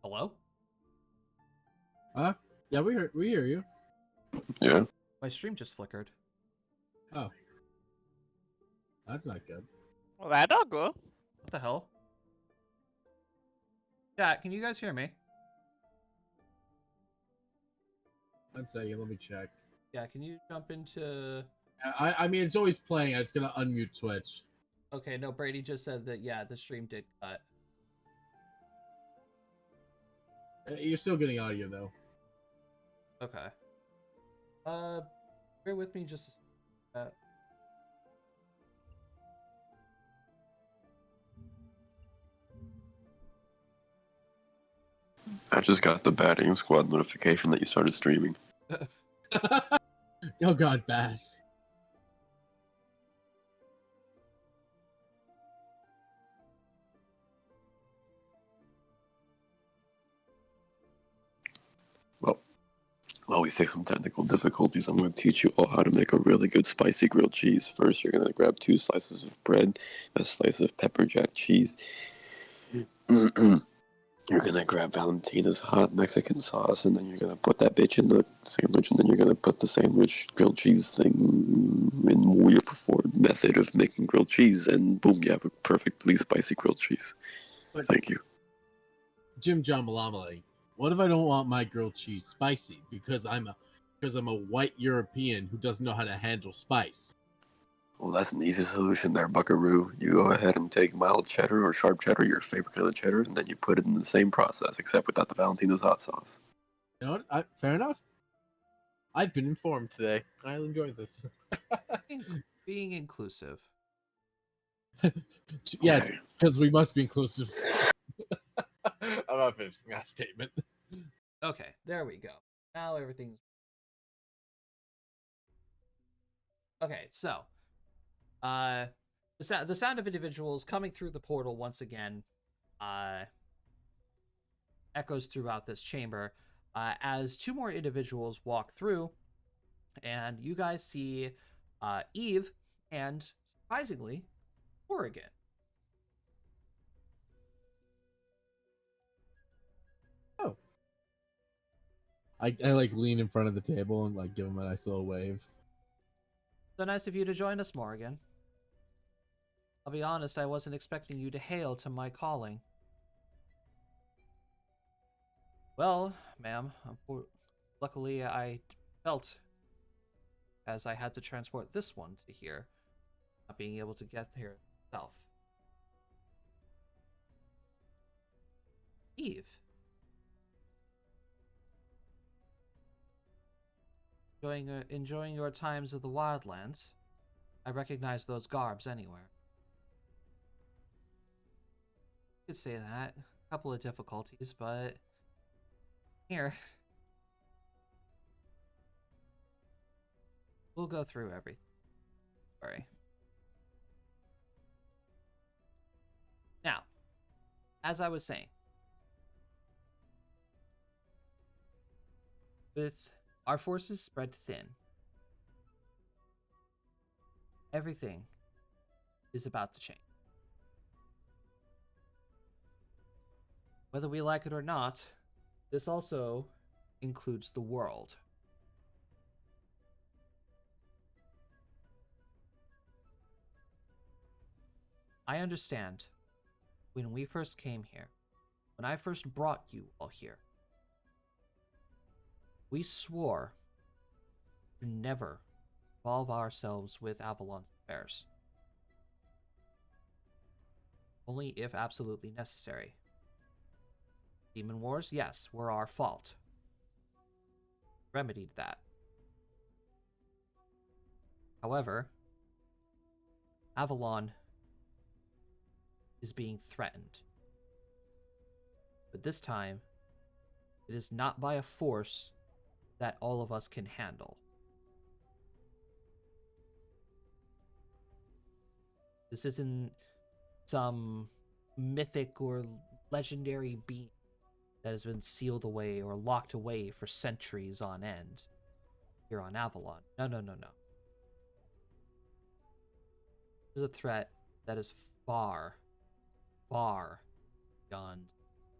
Hello? Yeah, we hear you. Yeah. My stream just flickered. Oh, that's not good. Well, that don't go. What the hell? Yeah, can you guys hear me? One second, let me check. Yeah, can you jump into... I mean, it's always playing. I was gonna unmute Twitch. Okay, no, Brady just said that, yeah, the stream did cut. You're still getting audio though. Okay. Bear with me just a second. I just got the batting squad notification that you started streaming. Oh God, Bass. While we fix some technical difficulties, I'm going to teach you all how to make a really good spicy grilled cheese. First, you're going to grab 2 slices of bread, a slice of pepper jack cheese. You're going to grab Valentina's hot Mexican sauce, and then you're going to put that bitch in the sandwich, and then you're going to put the sandwich grilled cheese thing in your preferred method of making grilled cheese, and boom, you have a perfectly spicy grilled cheese. But Thank you. Jim John Malamale, what if I don't want my grilled cheese spicy because I'm a white European who doesn't know how to handle spice? Well, that's an easy solution there, Buckaroo. You go ahead and take mild cheddar or sharp cheddar, your favorite kind of cheddar, and then you put it in the same process, except without the Valentino's hot sauce. You know what? Fair enough. I've been informed today. I'll enjoy this. Being inclusive. Yes, Okay. because we must be inclusive. I'm not finishing that statement. Okay, there we go. Now everything's... Okay, so... the sound of individuals coming through the portal once again echoes throughout this chamber as 2 more individuals walk through, and you guys see Eve and, surprisingly, Oregon. Oh. I like lean in front of the table and like give him a nice little wave. So nice of you to join us, Morgan. I'll be honest, I wasn't expecting you to hail to my calling. Well, ma'am, luckily I felt as I had to transport this one to here, not being able to get here itself. Eve. Enjoying your times of the wildlands. I recognize those garbs anywhere. You could say that. A couple of difficulties, but here. We'll go through everything. Sorry. Now, as I was saying, with our forces spread thin, everything is about to change. Whether we like it or not, this also includes the world. I understand when we first came here, when I first brought you all here, we swore to never involve ourselves with Avalon's affairs. Only if absolutely necessary. Demon wars, yes, were our fault. Remedied that. However, Avalon is being threatened. But this time, it is not by a force that all of us can handle. This isn't some mythic or legendary being that has been sealed away or locked away for centuries on end here on Avalon. No, no, no, no. This is a threat that is far, far beyond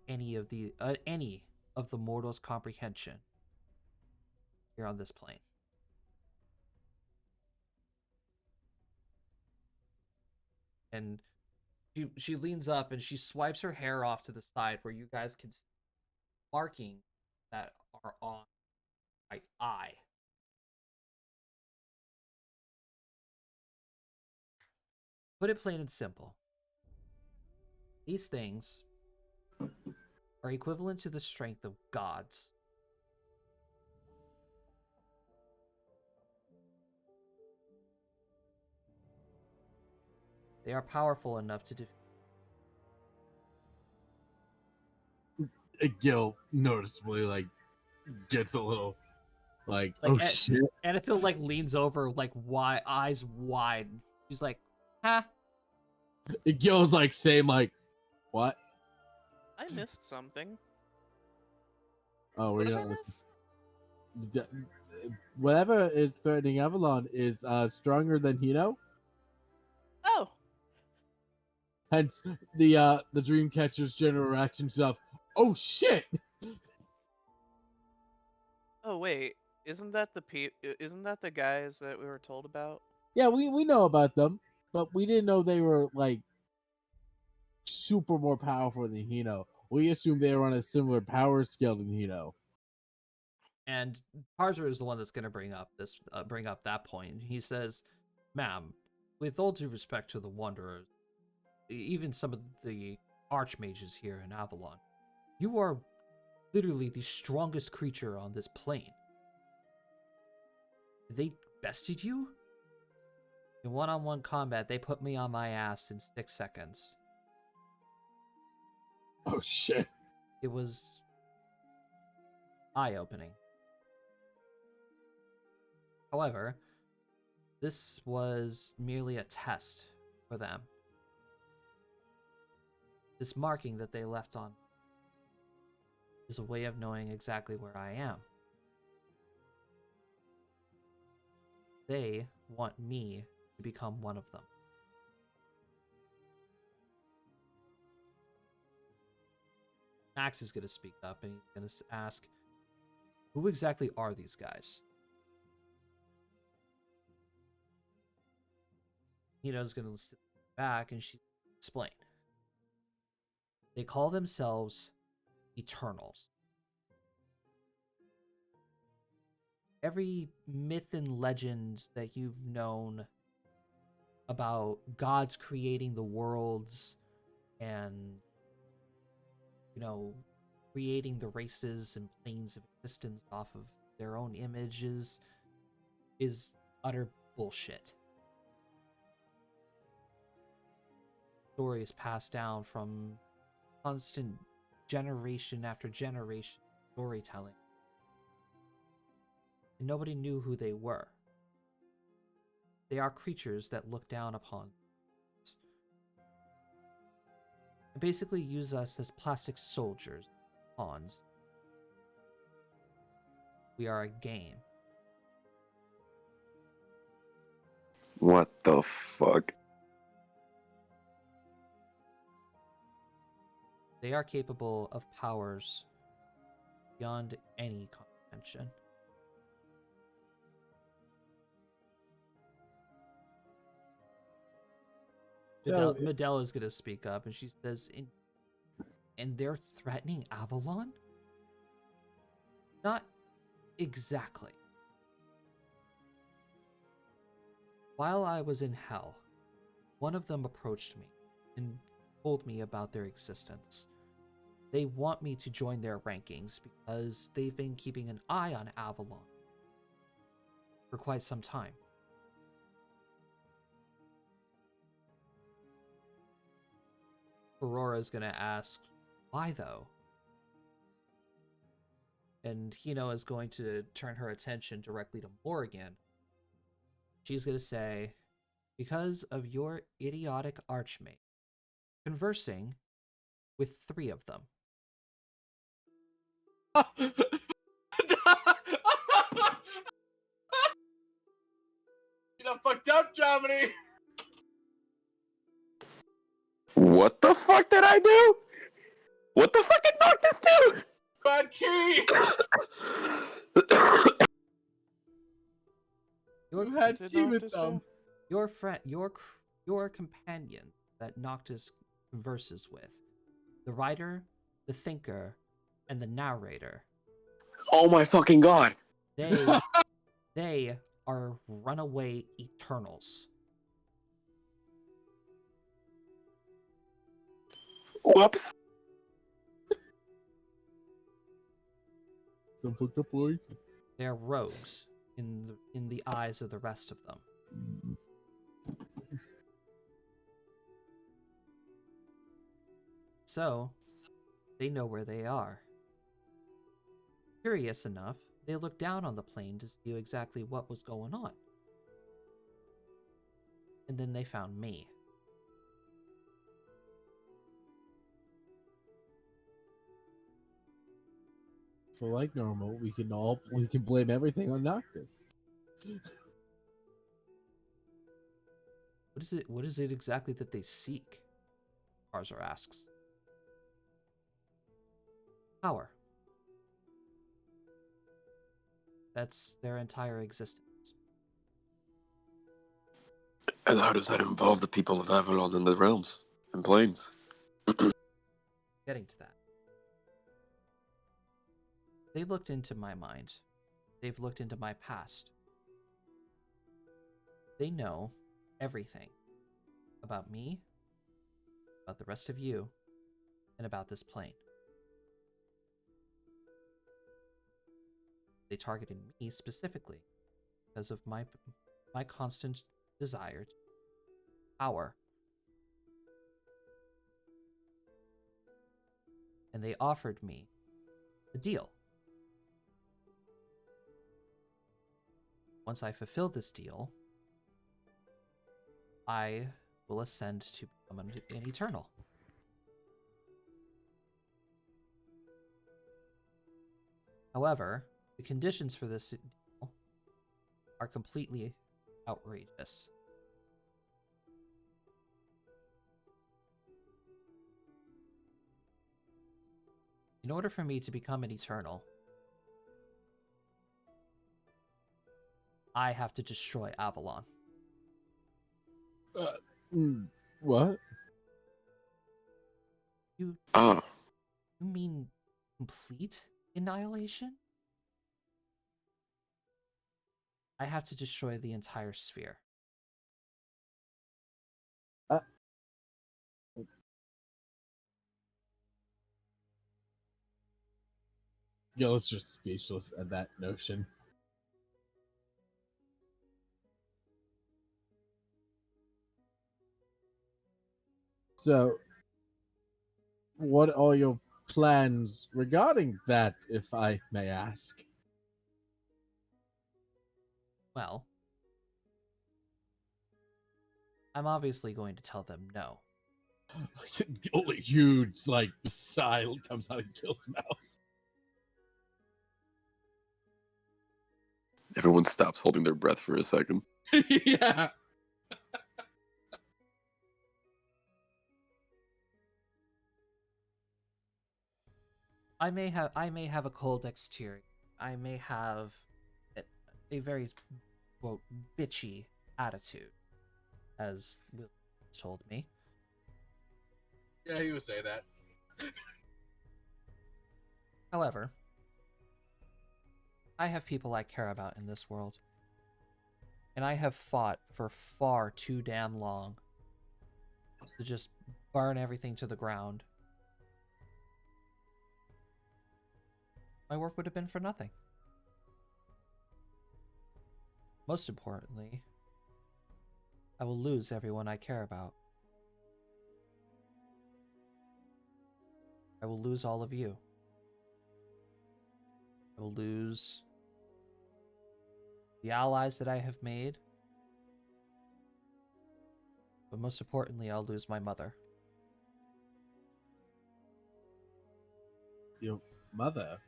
any of the mortal's comprehension here on this plane. And she leans up and she swipes her hair off to the side where you guys can see markings that are on my eye. Put it plain and simple. These things are equivalent to the strength of gods. They are powerful enough to defeat. Gil noticeably like gets a little like Like, oh shit. Anethil like leans over, like wide, eyes wide. She's like, "Huh?" Gil's like saying like, what? I missed something. Oh, What we're did I not miss? listening. Whatever is threatening Avalon is stronger than Hino. Oh, Hence the Dreamcatcher's general reaction of, oh shit. oh wait, isn't that the guys that we were told about? Yeah, we know about them, but we didn't know they were like super more powerful than Hino. We assumed they were on a similar power scale than Hino. And Tarzer is the one that's going to bring up that point. He says, "Ma'am, with all due respect to the Wanderers, even some of the archmages here in Avalon, you are literally the strongest creature on this plane. They bested you? In one-on-one combat, they put me on my ass in 6 seconds. Oh shit. It was eye-opening. However, this was merely a test for them. This marking that they left on is a way of knowing exactly where I am. They want me to become one of them." Max is going to speak up and he's going to ask, "Who exactly are these guys?" Hino's going to sit back and she explain. They call themselves Eternals. Every myth and legend that you've known about gods creating the worlds and, creating the races and planes of existence off of their own images is utter bullshit. Stories passed down from constant generation after generation storytelling. And nobody knew who they were. They are creatures that look down upon us and basically use us as plastic soldiers, pawns. We are a game. What the fuck? They are capable of powers beyond any comprehension. Medela is going to speak up, and she says, and they're threatening Avalon? Not exactly. While I was in hell, one of them approached me and told me about their existence. They want me to join their rankings because they've been keeping an eye on Avalon for quite some time. Aurora is going to ask, why though? And Hino is going to turn her attention directly to Morrigan. She's going to say, because of your idiotic archmate conversing with 3 of them. You know, fucked up, Germany. What the fuck did I do? What the fuck did Noctis do? Bad tea! Your You had Did tea with Noctis do? them. your friend, your companion that Noctis converses with, the writer, the thinker, and the narrator. Oh my fucking god! They are runaway Eternals. Whoops. Don't fuck up, boy. They're rogues in the eyes of the rest of them. So, they know where they are. Curious enough, they looked down on the plane to see exactly what was going on. And then they found me. So like normal, we can blame everything on Noctis. What is it exactly that they seek? Arzer asks. Power. That's their entire existence. And how does that involve the people of Avalon and the realms and planes? Getting to that. They looked into my mind. They've looked into my past. They know everything about me, about the rest of you, and about this plane. They targeted me specifically because of my constant desire to power. And they offered me a deal. Once I fulfill this deal, I will ascend to become an Eternal. However, the conditions for this deal are completely outrageous. In order for me to become an Eternal, I have to destroy Avalon. What? You Ah, mean complete annihilation? I have to destroy the entire sphere. Gil's just speechless at that notion. So, what are your plans regarding that, if I may ask? Well, I'm obviously going to tell them no. Only huge, like, sigh comes out of Gil's mouth. everyone stops holding their breath for a second. Yeah. I may have a cold exterior. I may have a very, quote, bitchy attitude, as Will told me. Yeah, he would say that. However, I have people I care about in this world. And I have fought for far too damn long to just burn everything to the ground. My work would have been for nothing. Most importantly, I will lose everyone I care about. I will lose all of you. I will lose the allies that I have made. But most importantly, I'll lose my mother. Your mother?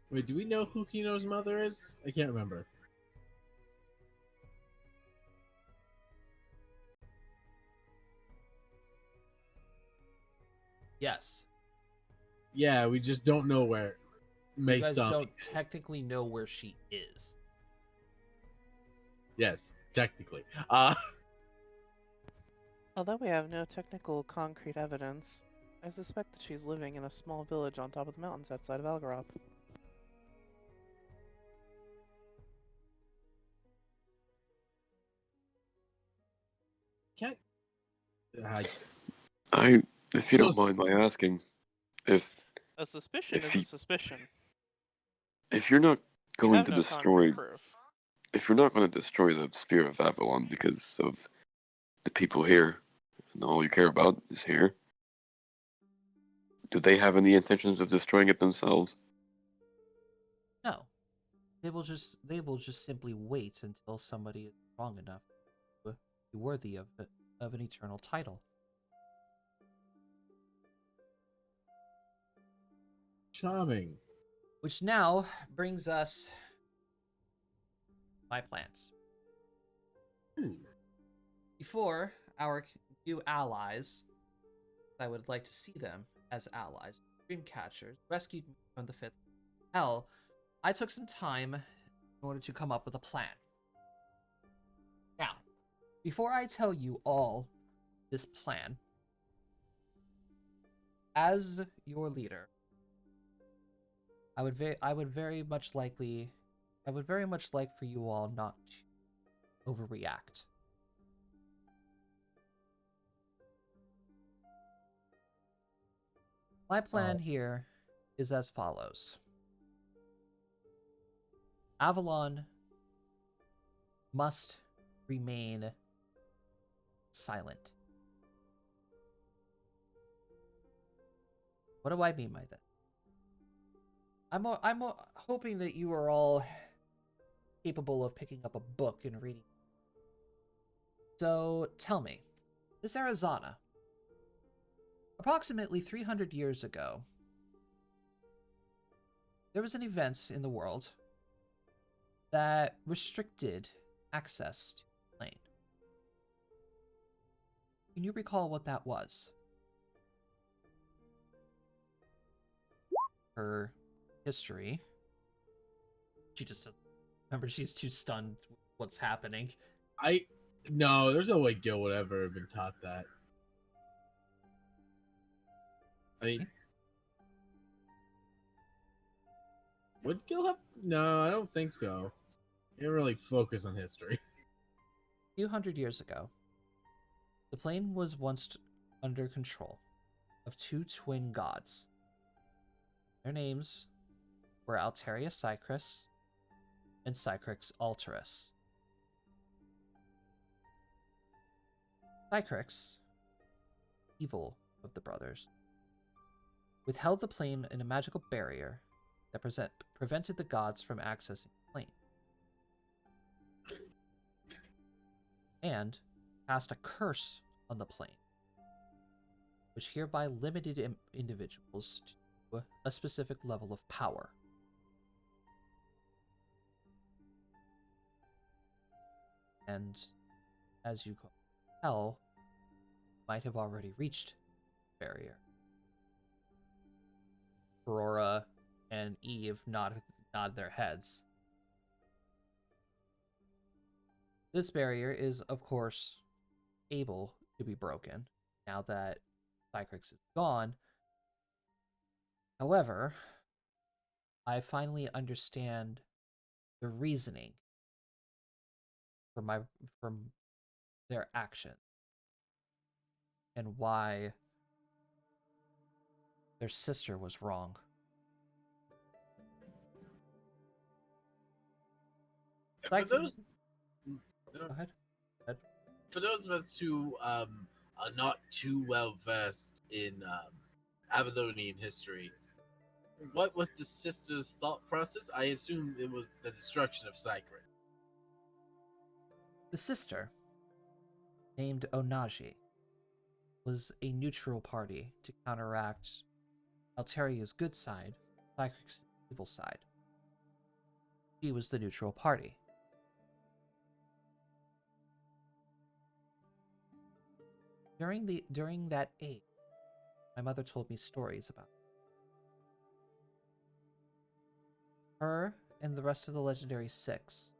Wait, do we know who Kino's mother is? I can't remember. Yes. Yeah, we just don't know where You guys Mesami. don't technically know where she is. Yes, technically. Although we have no technical concrete evidence, I suspect that she's living in a small village on top of the mountains outside of Algaroth. Can't. If you don't Close. mind my asking, if A suspicion if is you a suspicion. if you're not We going have to no concrete destroy proof. if you're not going to destroy the Spear of Avalon because of the people here and all you care about is here, do they have any intentions of destroying it themselves? No. They will just simply wait until somebody is strong enough to be worthy of an eternal title. Charming. Which now brings us my plans. Before our new allies, I would like to see them as allies. Dreamcatchers rescued me from the fifth hell. I took some time in order to come up with a plan. Now, before I tell you all this plan, as your leader, I would very much like for you all not to overreact. My plan here is as follows. Avalon must remain silent. What do I mean by that? I'm hoping that you are all capable of picking up a book and reading. So tell me, this Arizona, approximately 300 years ago, there was an event in the world that restricted access to the plane. Can you recall what that was? Her history. She just doesn't remember. She's too stunned with what's happening. No, there's no way Gil would ever have been taught that. I mean, would Gil have? No, I don't think so. He didn't really focus on history. A few hundred years ago, the plane was once under control of two twin gods. Their names were Alteria Cycris and Cycrix Alteris. Cycrix, evil of the brothers, withheld the plane in a magical barrier that prevented the gods from accessing the plane, and cast a curse on the plane, which hereby limited individuals to a specific level of power. And as you can tell, might have already reached the barrier. Aurora and Eve nod their heads. This barrier is, of course, able to be broken now that Cycrix is gone. However, I finally understand the reasoning from their action and why their sister was wrong. For those, Go ahead. For those of us who are not too well versed in Avalonian history, what was the sister's thought process? I assume it was the destruction of Cycris. The sister, named Onaji, was a neutral party to counteract Alteria's good side, Cycrix's evil side. She was the neutral party. During that age, my mother told me stories about her and the rest of the Legendary Six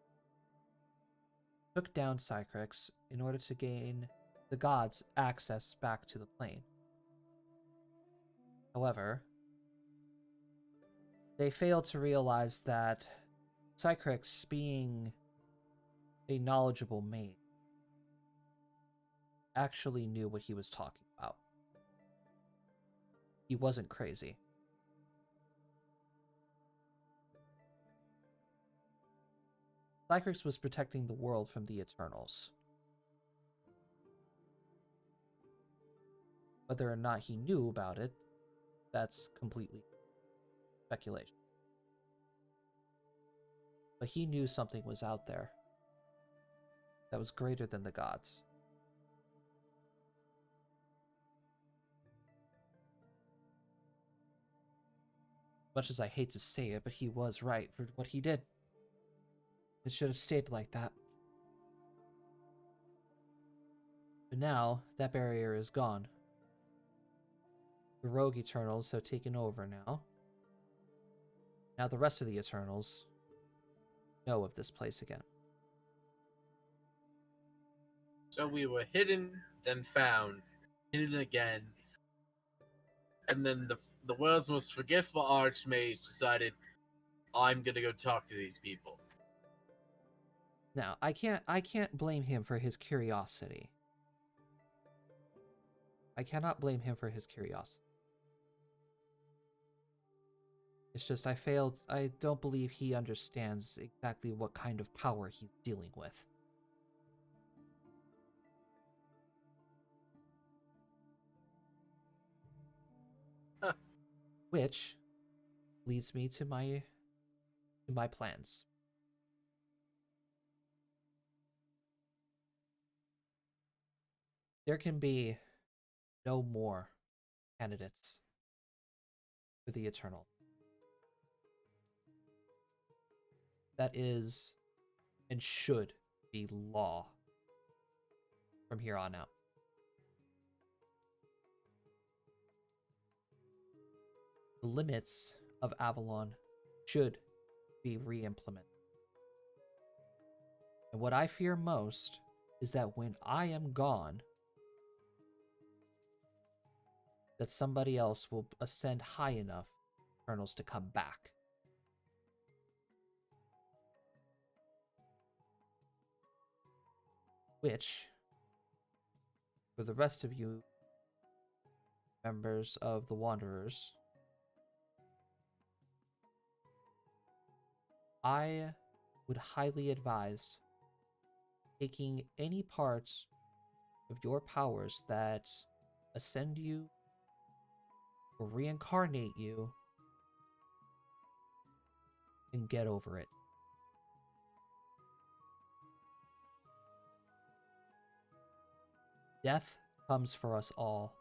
took down Cycrex in order to gain the gods access back to the plane. However, they failed to realize that Cycrex, being a knowledgeable mage, actually knew what he was talking about. He wasn't crazy. Cycrex was protecting the world from the Eternals. Whether or not he knew about it, that's completely speculation. But he knew something was out there that was greater than the gods. Much as I hate to say it, but he was right for what he did. It should have stayed like that. But now, that barrier is gone. The rogue Eternals have taken over now. Now the rest of the Eternals know of this place again. So we were hidden, then found, hidden again, and then the world's most forgetful archmage decided, I'm gonna go talk to these people. Now, I can't blame him for his curiosity. I cannot blame him for his curiosity. It's just I don't believe he understands exactly what kind of power he's dealing with. Huh. Which leads me to my plans. There can be no more candidates for the Eternal. That is and should be law from here on out. The limits of Avalon should be re-implemented. And what I fear most is that when I am gone, that somebody else will ascend high enough for Eternals to come back. Which, for the rest of you members of the Wanderers, I would highly advise taking any parts of your powers that ascend you or reincarnate you and get over it. Death comes for us all.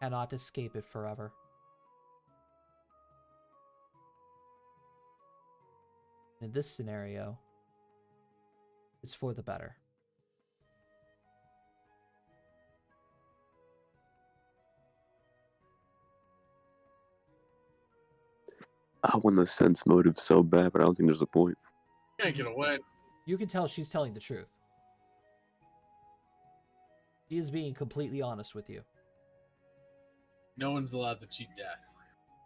Cannot escape it forever. In this scenario, it's for the better. I want to sense motive so bad, but I don't think there's a point. You ain't gonna win. You can tell she's telling the truth. She is being completely honest with you. No one's allowed to cheat death.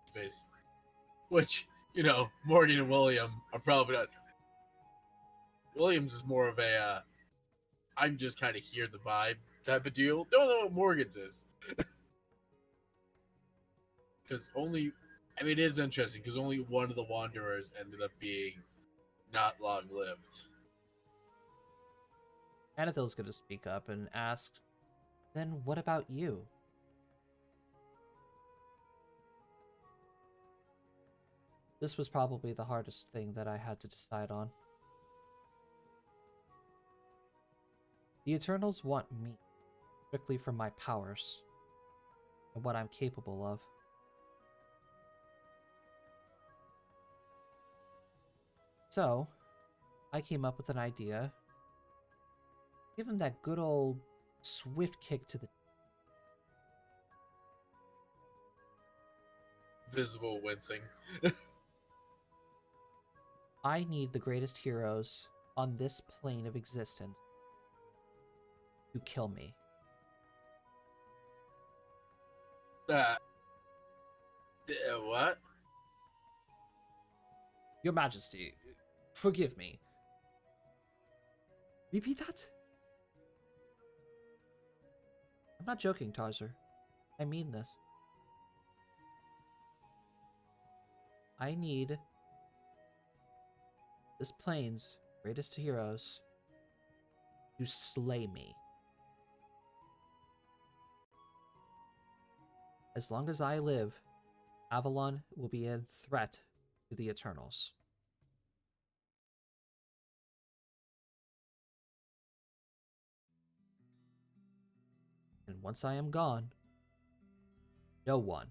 Space. Which, Morgan and William are probably not. Williams is more of a, I'm just kind of here the vibe type of deal. Don't know what Morgan's is. Because it is interesting because only one of the Wanderers ended up being not long lived. Anathel's going to speak up and ask, then what about you? This was probably the hardest thing that I had to decide on. The Eternals want me, strictly for my powers, and what I'm capable of. So, I came up with an idea. Give him that good old swift kick to the... visible wincing. I need the greatest heroes on this plane of existence to kill me. Uh, what? Your Majesty, forgive me. Repeat that? I'm not joking, Tarzer. I mean this. I need this plane's greatest heroes to slay me. As long as I live, Avalon will be a threat to the Eternals. And once I am gone, no one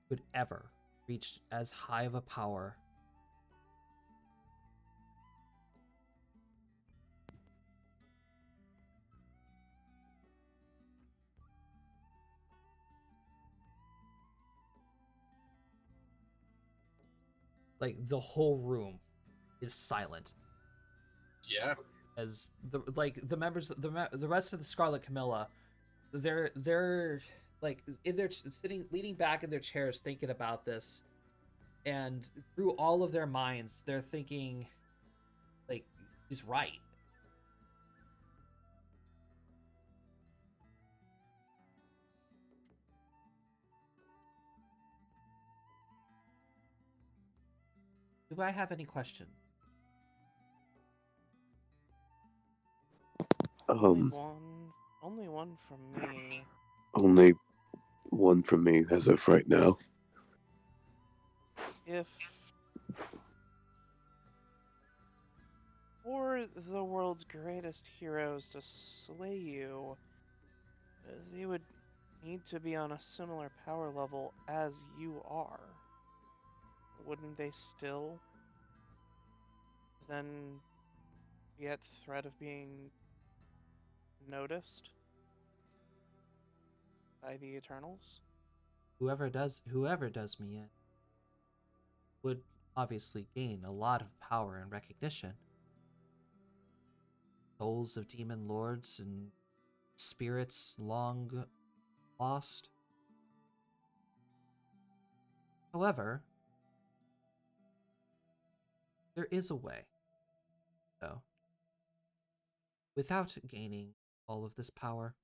could ever reach as high of a power like the whole room is silent Yeah. as the members the rest of the Scarlet Camilla they're like in their sitting leaning back in their chairs thinking about this, and through all of their minds they're thinking like he's right. Do I have any questions? Only one from me. Only one from me as of right now. If for the world's greatest heroes to slay you, they would need to be on a similar power level as you are. Wouldn't they still then be at threat of being noticed by the Eternals? Whoever does me in would obviously gain a lot of power and recognition. Souls of demon lords and spirits long lost. However, there is a way, though, without gaining all of this power.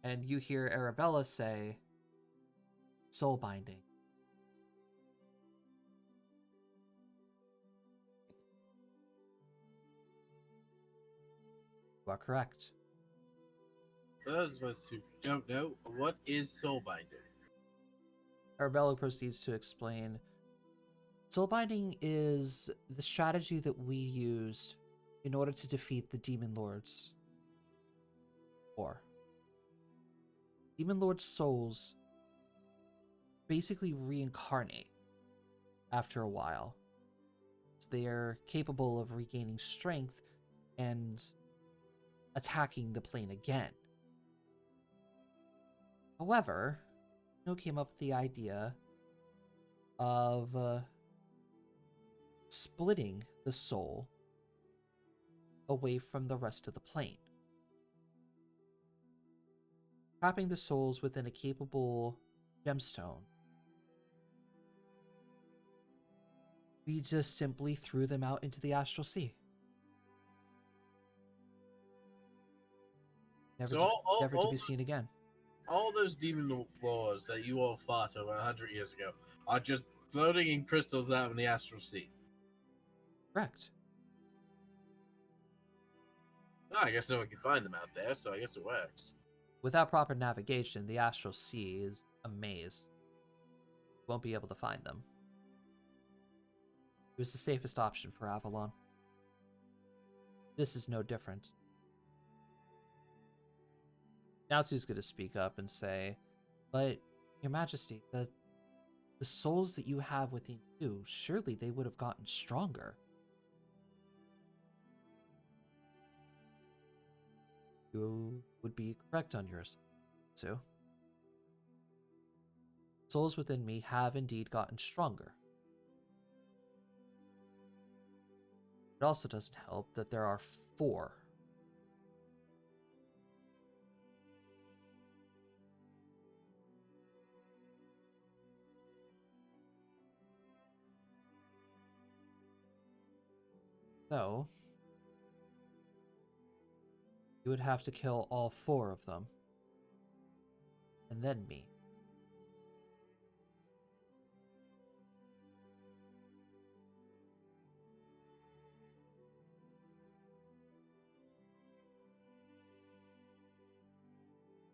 And you hear Arabella say, soul binding. You are correct. For those of us who don't know, what is soul binding? Arabella proceeds to explain, soul binding is the strategy that we used in order to defeat the demon lords. Or demon lord souls basically reincarnate after a while. So they are capable of regaining strength and attacking the plane again. However, came up with the idea of splitting the soul away from the rest of the plane. Trapping the souls within a capable gemstone. We just simply threw them out into the astral sea. Never, never to be seen again. All those demon lords that you all fought over 100 years ago are just floating in crystals out in the astral sea. Correct. Oh, I guess no one can find them out there, so I guess it works. Without proper navigation, the astral sea is a maze. You won't be able to find them. It was the safest option for Avalon. This is no different. Naotsu's going to speak up and say, but, Your Majesty, the souls that you have within you, surely they would have gotten stronger. You would be correct on yours, Sue. Souls within me have indeed gotten stronger. It also doesn't help that there are 4. So, you would have to kill all 4 of them. And then me.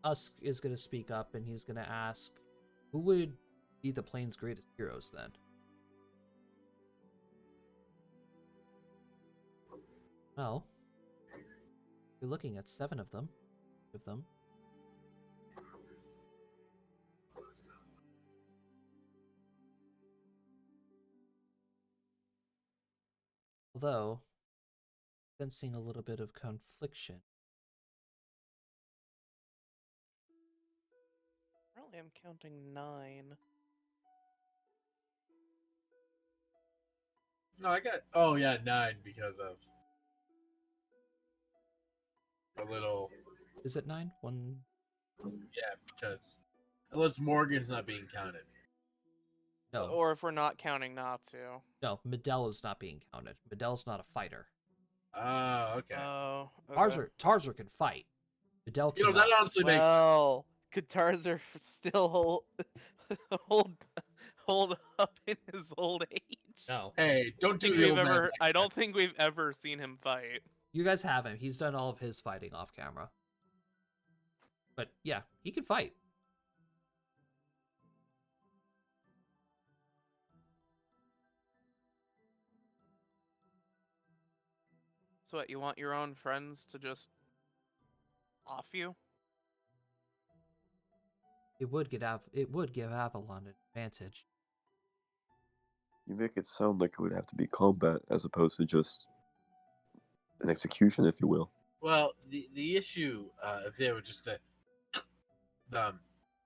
Usk is going to speak up and he's going to ask, who would be the plane's greatest heroes then? Well, you're looking at 7 of them. Although, sensing a little bit of confliction. Apparently I'm counting 9. No, I got. Oh yeah, 9 because of a little. Is it 9? 1. Yeah, because unless Morgan's not being counted. No. Or if we're not counting Natsu. No, Medell is not being counted. Medell's not a fighter. Oh, okay. Oh, okay. Tarzer can fight. Medell You know, cannot. that honestly makes sense. Well, could Tarzer still hold up in his old age? No. Hey, don't do the old man. Like I don't think we've ever seen him fight. You guys have him. He's done all of his fighting off camera. But yeah, he can fight. So what, you want your own friends to just off you? It would give Avalon an advantage. You make it sound like it would have to be combat as opposed to just an execution, if you will. Well, the issue, if they were just a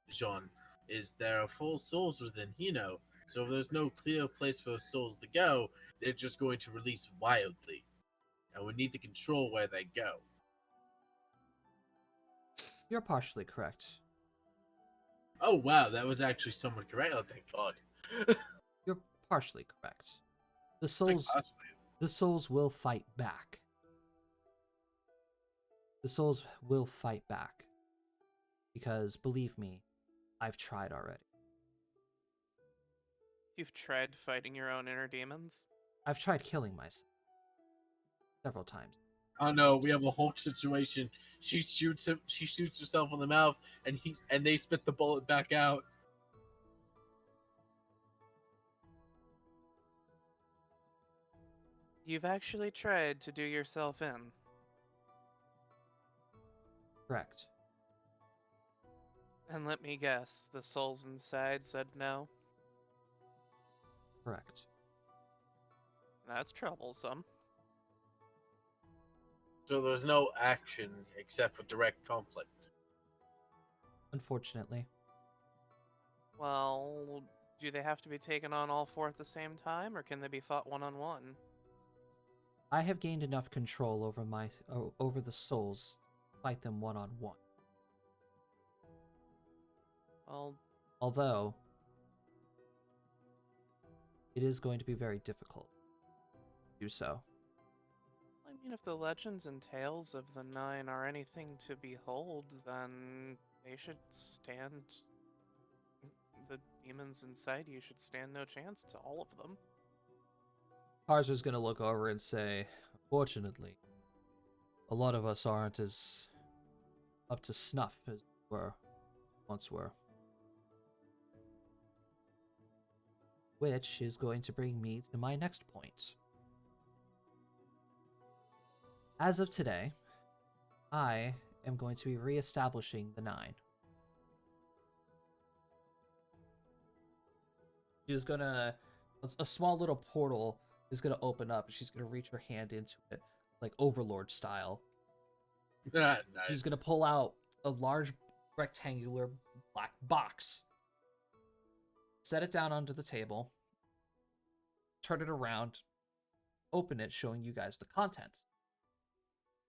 Jean, is there are full souls within Hino, so if there's no clear place for souls to go, they're just going to release wildly, and we need to control where they go. You're partially correct. Oh wow, that was actually somewhat correct. Oh, thank God. You're partially correct. The Like, souls will fight back. The souls will fight back. Because, believe me, I've tried already. You've tried fighting your own inner demons? I've tried killing myself. Several times. Oh no, we have a Hulk situation. She shoots herself in the mouth, and they spit the bullet back out. You've actually tried to do yourself in. Correct. And let me guess, the souls inside said no? Correct. That's troublesome. So there's no action except for direct conflict. Unfortunately. Well, do they have to be taken on all 4 at the same time, or can they be fought one-on-one? I have gained enough control over the souls to fight them one-on-one. Well, Although, it is going to be very difficult to do so. I mean, if the legends and tales of the 9 are anything to behold, then they should stand... The demons inside you should stand no chance to all of them. Tarzer's gonna look over and say, unfortunately, a lot of us aren't as up to snuff as we once were. Which is going to bring me to my next point. As of today, I am going to be reestablishing the 9. She's gonna... A small little portal is gonna open up, and she's gonna reach her hand into it, like Overlord style. Nice. She's gonna pull out a large rectangular black box. Set it down onto the table. Turn it around. Open it, showing you guys the contents.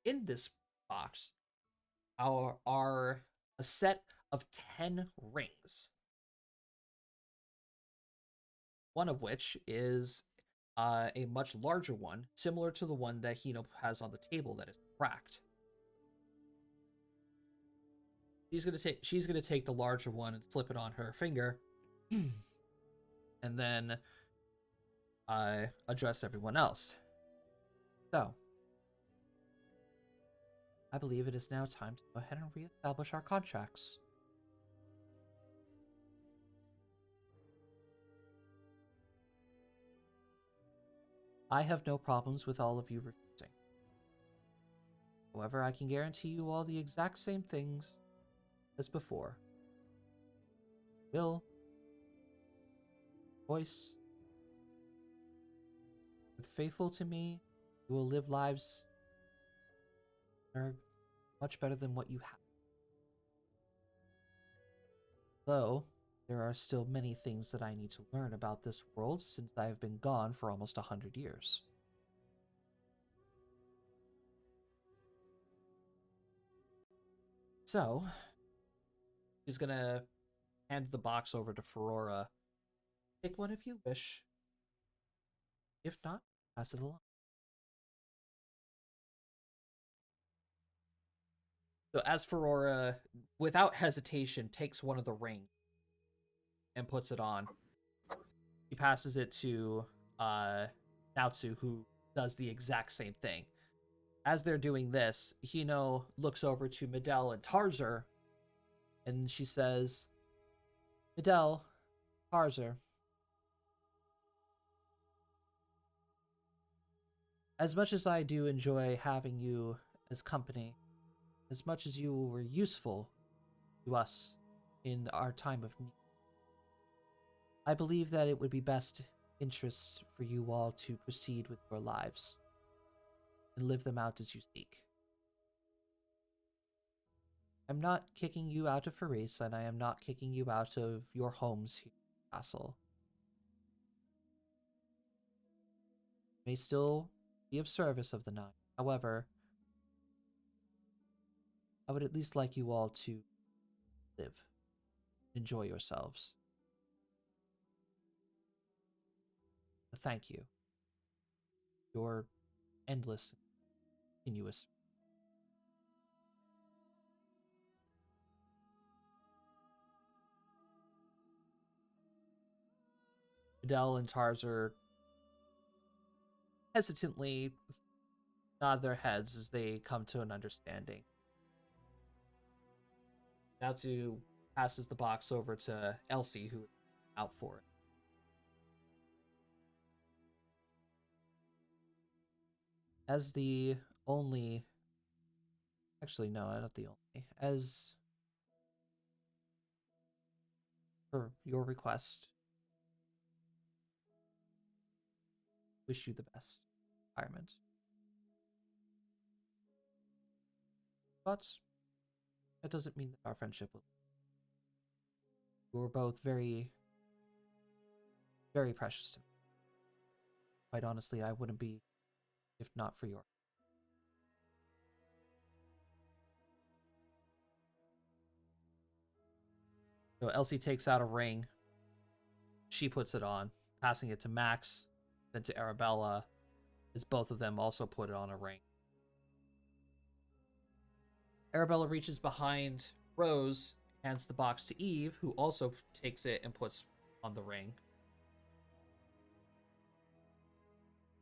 In this box are a set of 10 rings. One of which is a much larger one, similar to the one that Hino has on the table that is cracked. She's gonna take the larger one and slip it on her finger, and then address everyone else. So, I believe it is now time to go ahead and reestablish our contracts. I have no problems with all of you refusing. However, I can guarantee you all the exact same things as before. Will, voice, if faithful to me, you will live lives that are much better than what you have. Though, there are still many things that I need to learn about this world since I have been gone for almost 100 years. So, she's gonna hand the box over to Ferrora. Take one if you wish. If not, pass it along. So as Ferrora, without hesitation, takes one of the rings and puts it on, she passes it to Naotsu, who does the exact same thing. As they're doing this, Hino looks over to Medel and Tarzer, and she says, Medel, Tarzer, as much as I do enjoy having you as company, as much as you were useful to us in our time of need, I believe that it would be best interest for you all to proceed with your lives and live them out as you seek. I'm not kicking you out of Faris, and I am not kicking you out of your homes here in the castle. You may still be of service of the Nine. However, I would at least like you all to live, enjoy yourselves. Thank you. Your endless, continuous. Adele and Tarzer hesitantly nod their heads as they come to an understanding. Natsu passes the box over to Elsie, who is out for it. As the only... Actually, no, not the only. As for your request, wish you the best retirement. But that doesn't mean that our friendship will. You were both very, very precious to me. Quite honestly, I wouldn't be if not for your. So Elsie takes out a ring. She puts it on, passing it to Max, then to Arabella, as both of them also put it on a ring. Arabella reaches behind Rose, hands the box to Eve, who also takes it and puts on the ring.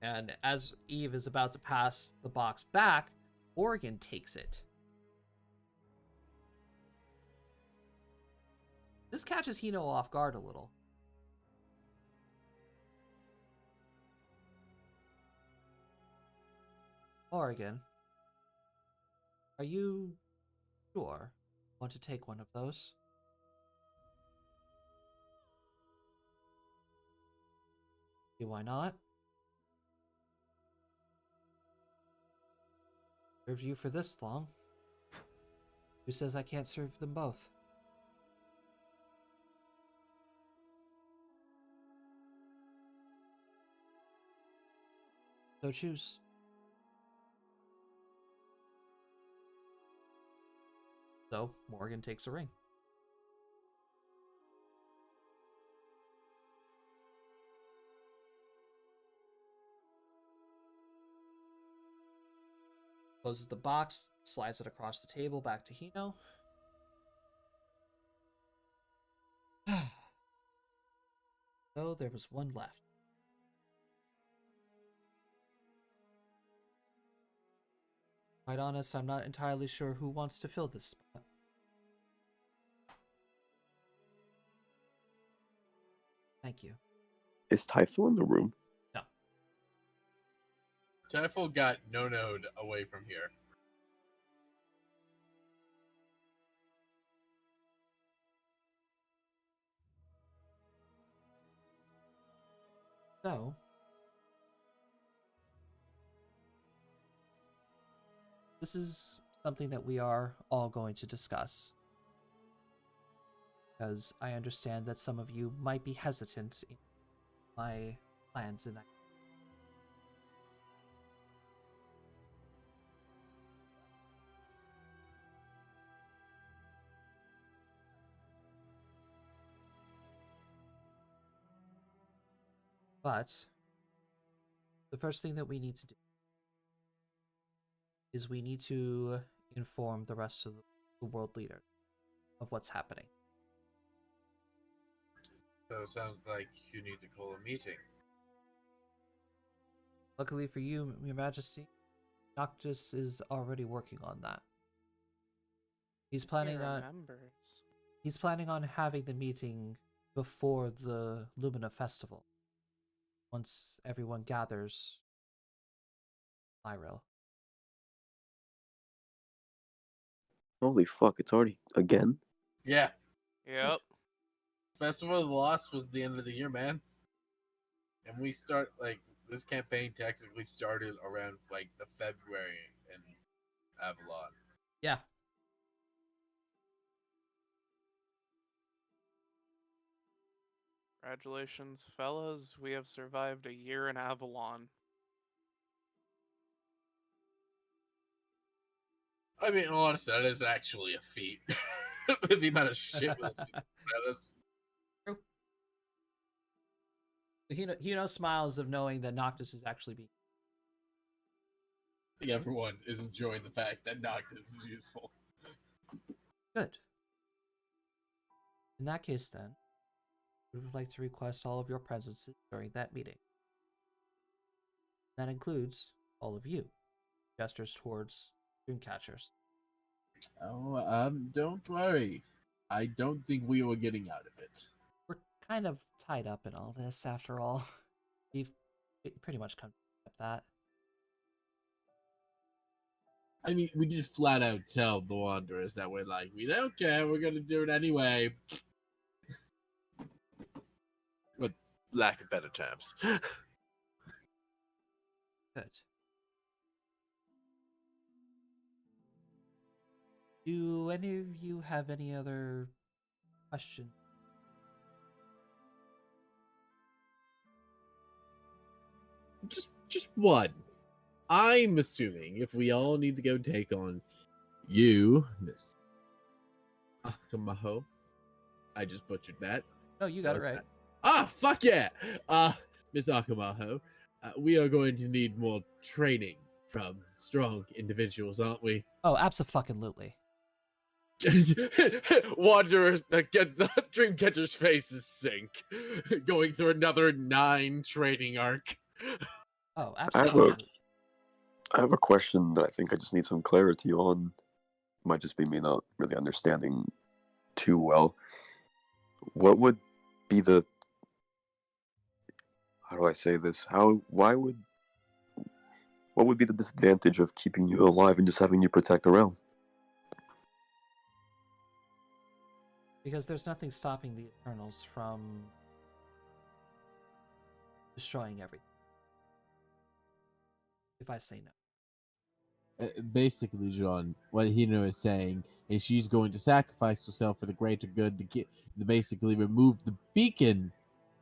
And as Eve is about to pass the box back, Oregon takes it. This catches Hino off guard a little. Oregon, are you sure you want to take one of those? Why not? Served you for this long. Who says I can't serve them both? So choose. So Morgan takes a ring. Closes the box, slides it across the table back to Hino. So there was one left. Quite honest, I'm not entirely sure who wants to fill this spot. Thank you. Is Typhon in the room? No. Typhoon got no-noed away from here. So, this is something that we are all going to discuss. Because I understand that some of you might be hesitant in my plans and but the first thing that we need to do is we need to inform the rest of the world leader of what's happening. So it sounds like you need to call a meeting. Luckily for you, Your Majesty, Noctis is already working on that. He's He planning on remembers. he's planning on having the meeting before the Lumina Festival. Once everyone gathers Myril. Holy fuck, it's already again? Yeah. Yep. Festival of the Lost was the end of the year, man. And we start, like, this campaign technically started around, like, the February in Avalon. Yeah. Congratulations, fellas. We have survived a year in Avalon. I mean, honestly, that is actually a feat. The amount of shit with us. True. Hino smiles of knowing that Noctis is actually being. I think everyone is enjoying the fact that Noctis is useful. Good. In that case, then, we would like to request all of your presences during that meeting. That includes all of you. Gestures towards Dreamcatchers. Oh, don't worry. I don't think we were getting out of it. We're kind of tied up in all this, after all. We've pretty much come to accept that. I mean, we did flat out tell the Wanderers that we're like, we don't care, we're gonna do it anyway. With lack of better terms. Good. Do any of you have any other questions? Just one. I'm assuming if we all need to go take on you, Miss Akamaho. I just butchered that. No, you got it right. Fuck yeah! Miss Akamaho, we are going to need more training from strong individuals, aren't we? Oh, abso-fucking-lutely. Wanderers that get the Dreamcatcher's faces sink, going through another 9 training arc. Oh, I have absolutely. I have a question that I think I just need some clarity on. Might just be me not really understanding too well. What would be the, how do I say this? What would be the disadvantage of keeping you alive and just having you protect the realm? Because there's nothing stopping the Eternals from destroying everything. If I say no. Basically, John, what Hino is saying is she's going to sacrifice herself for the greater good to basically remove the beacon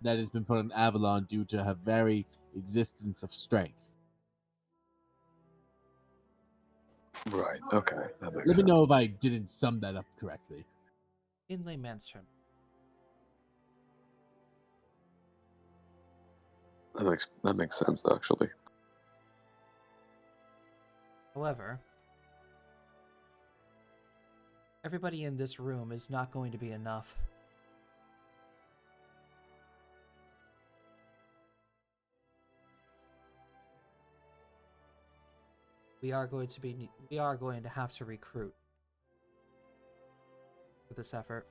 that has been put on Avalon due to her very existence of strength. Right. Okay, that makes Let me sense. know if I didn't sum that up correctly. In layman's terms. That makes sense actually. However, everybody in this room is not going to be enough. We are going to have to recruit for this effort.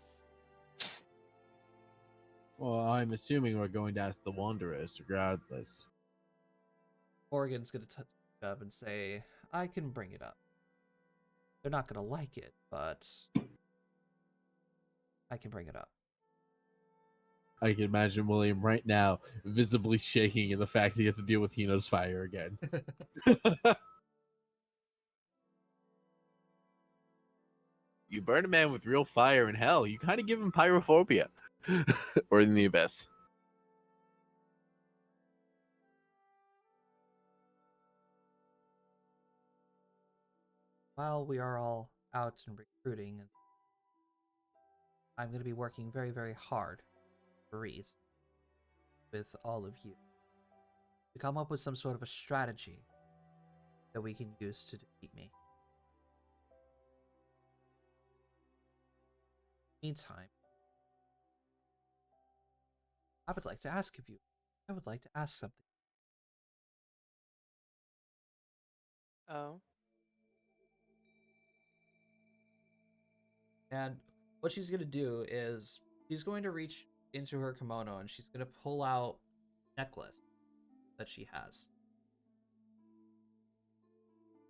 Well, I'm assuming we're going to ask the Wanderers, regardless. Morgan's going to touch up and say, I can bring it up. They're not going to like it, but I can bring it up. I can imagine William right now visibly shaking in the fact that he has to deal with Hino's fire again. You burn a man with real fire in hell, you kind of give him pyrophobia. Or in the abyss. While we are all out and recruiting, I'm going to be working very, very hard, Maurice, with all of you, to come up with some sort of a strategy that we can use to defeat me. Meantime, I would like to ask something. Oh. And what she's going to do is she's going to reach into her kimono and she's going to pull out a necklace that she has.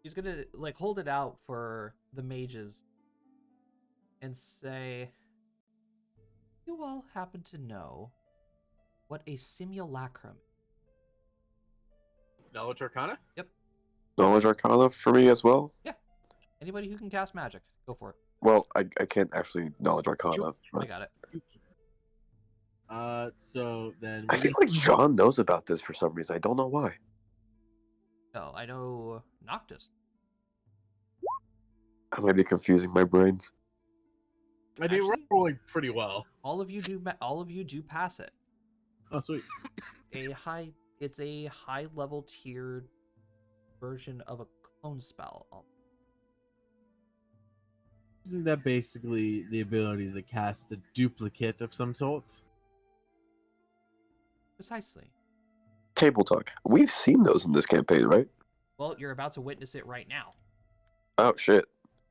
She's going to like hold it out for the mages and say, you all happen to know what a simulacrum is? Knowledge Arcana? Yep. Knowledge Arcana for me as well. Yeah. Anybody who can cast magic, go for it. Well, I can't actually Knowledge Arcana. Sure. I got it. So then I feel like John knows about this for some reason. I don't know why. No, I know Noctis. I might be confusing my brains. I mean, we're Actually- rolling pretty well. All of you do pass it. Oh, sweet. It's a high level tiered version of a clone spell. Isn't that basically the ability to cast a duplicate of some sort? Precisely. Table talk. We've seen those in this campaign, right? Well, you're about to witness it right now. Oh shit.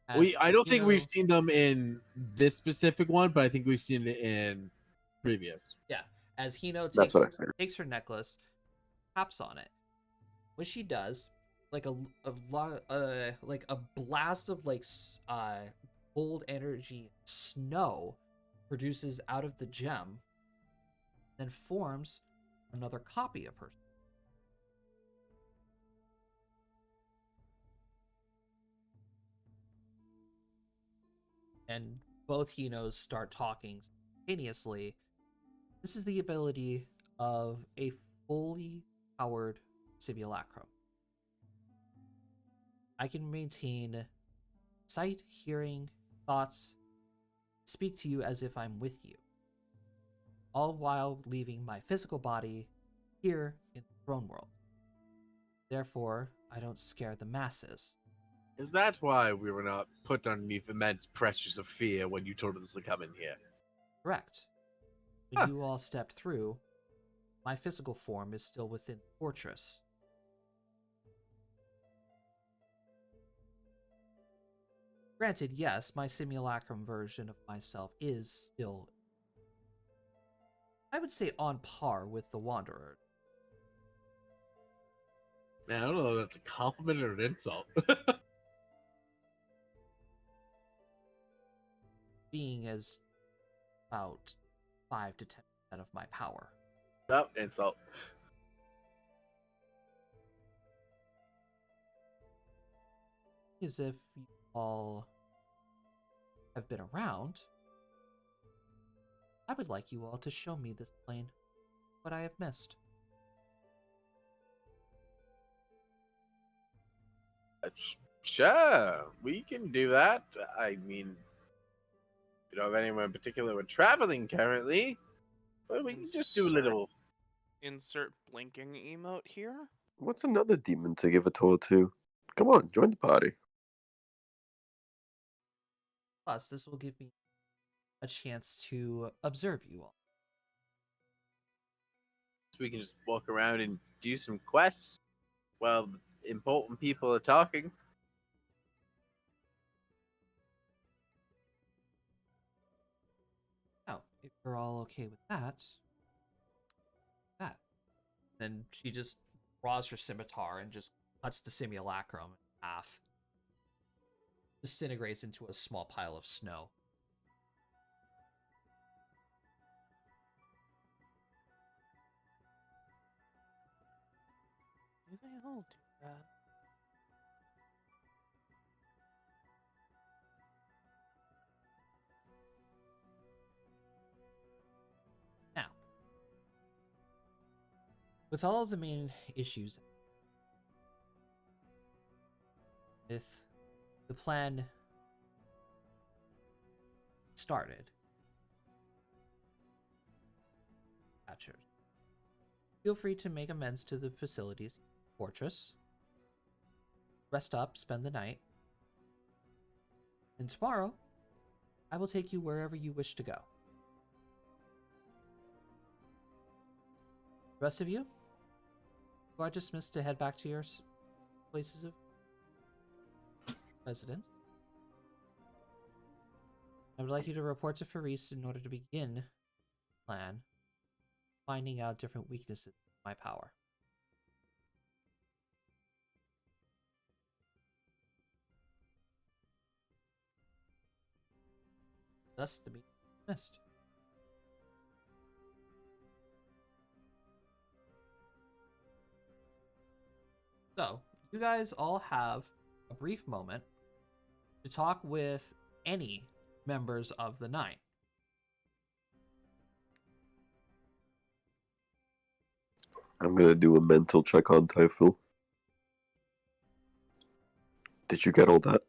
I don't think we've seen them in this specific one, but I think we've seen it in previous. Yeah, as Hino That's what I figured. takes her necklace, taps on it. When she does, like a blast of gold energy snow produces out of the gem, then forms another copy of her. And both Hinos start talking simultaneously. This is the ability of a fully powered simulacrum. I can maintain sight, hearing, thoughts, speak to you as if I'm with you, all while leaving my physical body here in the throne world. Therefore, I don't scare the masses. Is that why we were not put underneath immense pressures of fear when you told us to come in here? Correct. When you all stepped through, my physical form is still within the fortress. Granted, yes, my simulacrum version of myself is still, I would say, on par with the Wanderer. Man, I don't know if that's a compliment or an insult. Being as about 5 to 10% of my power. No, insult. as if you all have been around, I would like you all to show me this plane, what I have missed. Sure, we can do that. I mean, we don't have anyone in particular we're traveling currently, but we can just do a little. Insert blinking emote here. What's another demon to give a tour to? Come on, join the party. Plus, this will give me a chance to observe you all. So we can just walk around and do some quests while important people are talking. Now, if you're all okay with that. Then she just draws her scimitar and just cuts the simulacrum in half. Disintegrates into a small pile of snow. Do they all do that? Now, with all of the main issues, with the plan started, Thatcher, feel free to make amends to the facilities, fortress, rest up, spend the night, and tomorrow, I will take you wherever you wish to go. The rest of you, you are dismissed to head back to your places of residence. I would like you to report to Faris in order to begin the plan, finding out different weaknesses in my power. Thus, the meeting is dismissed. So, you guys all have a brief moment to talk with any members of the Nine. I'm gonna do a mental check on Typhil. Did you get all that?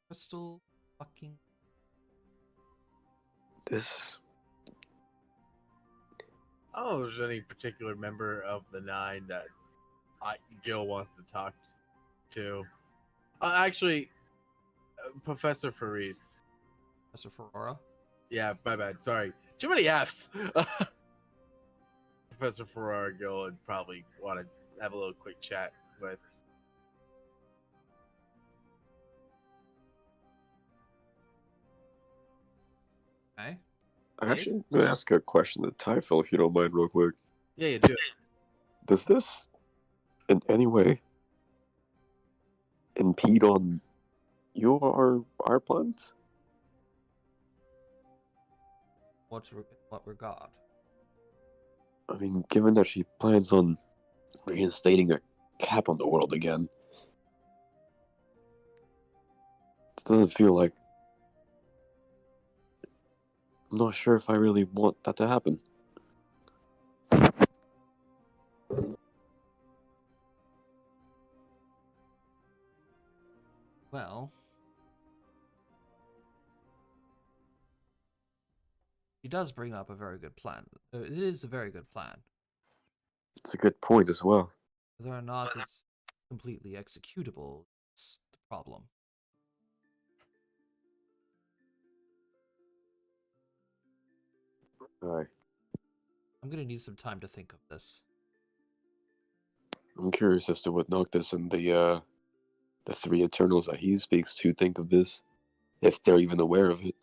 Crystal fucking... This... I don't know if there's any particular member of the Nine that Gil wants to talk to. Actually, Professor Faris. Professor Ferrara. Yeah, my bad. Sorry. Too many F's. Professor Ferrara Gil would probably want to have a little quick chat with. Okay. I'm actually gonna ask a question to Typhil, if you don't mind, real quick. Yeah, do it. Does this, in any way, impede on you or our plans? What regard? I mean, given that she plans on reinstating a cap on the world again, it doesn't feel like... I'm not sure if I really want that to happen. Well, she does bring up a very good plan. It is a very good plan. It's a good point as well. Whether or not it's completely executable is the problem. Alright. I'm gonna need some time to think of this. I'm curious as to what Noctis and the three Eternals that he speaks to think of this, if they're even aware of it.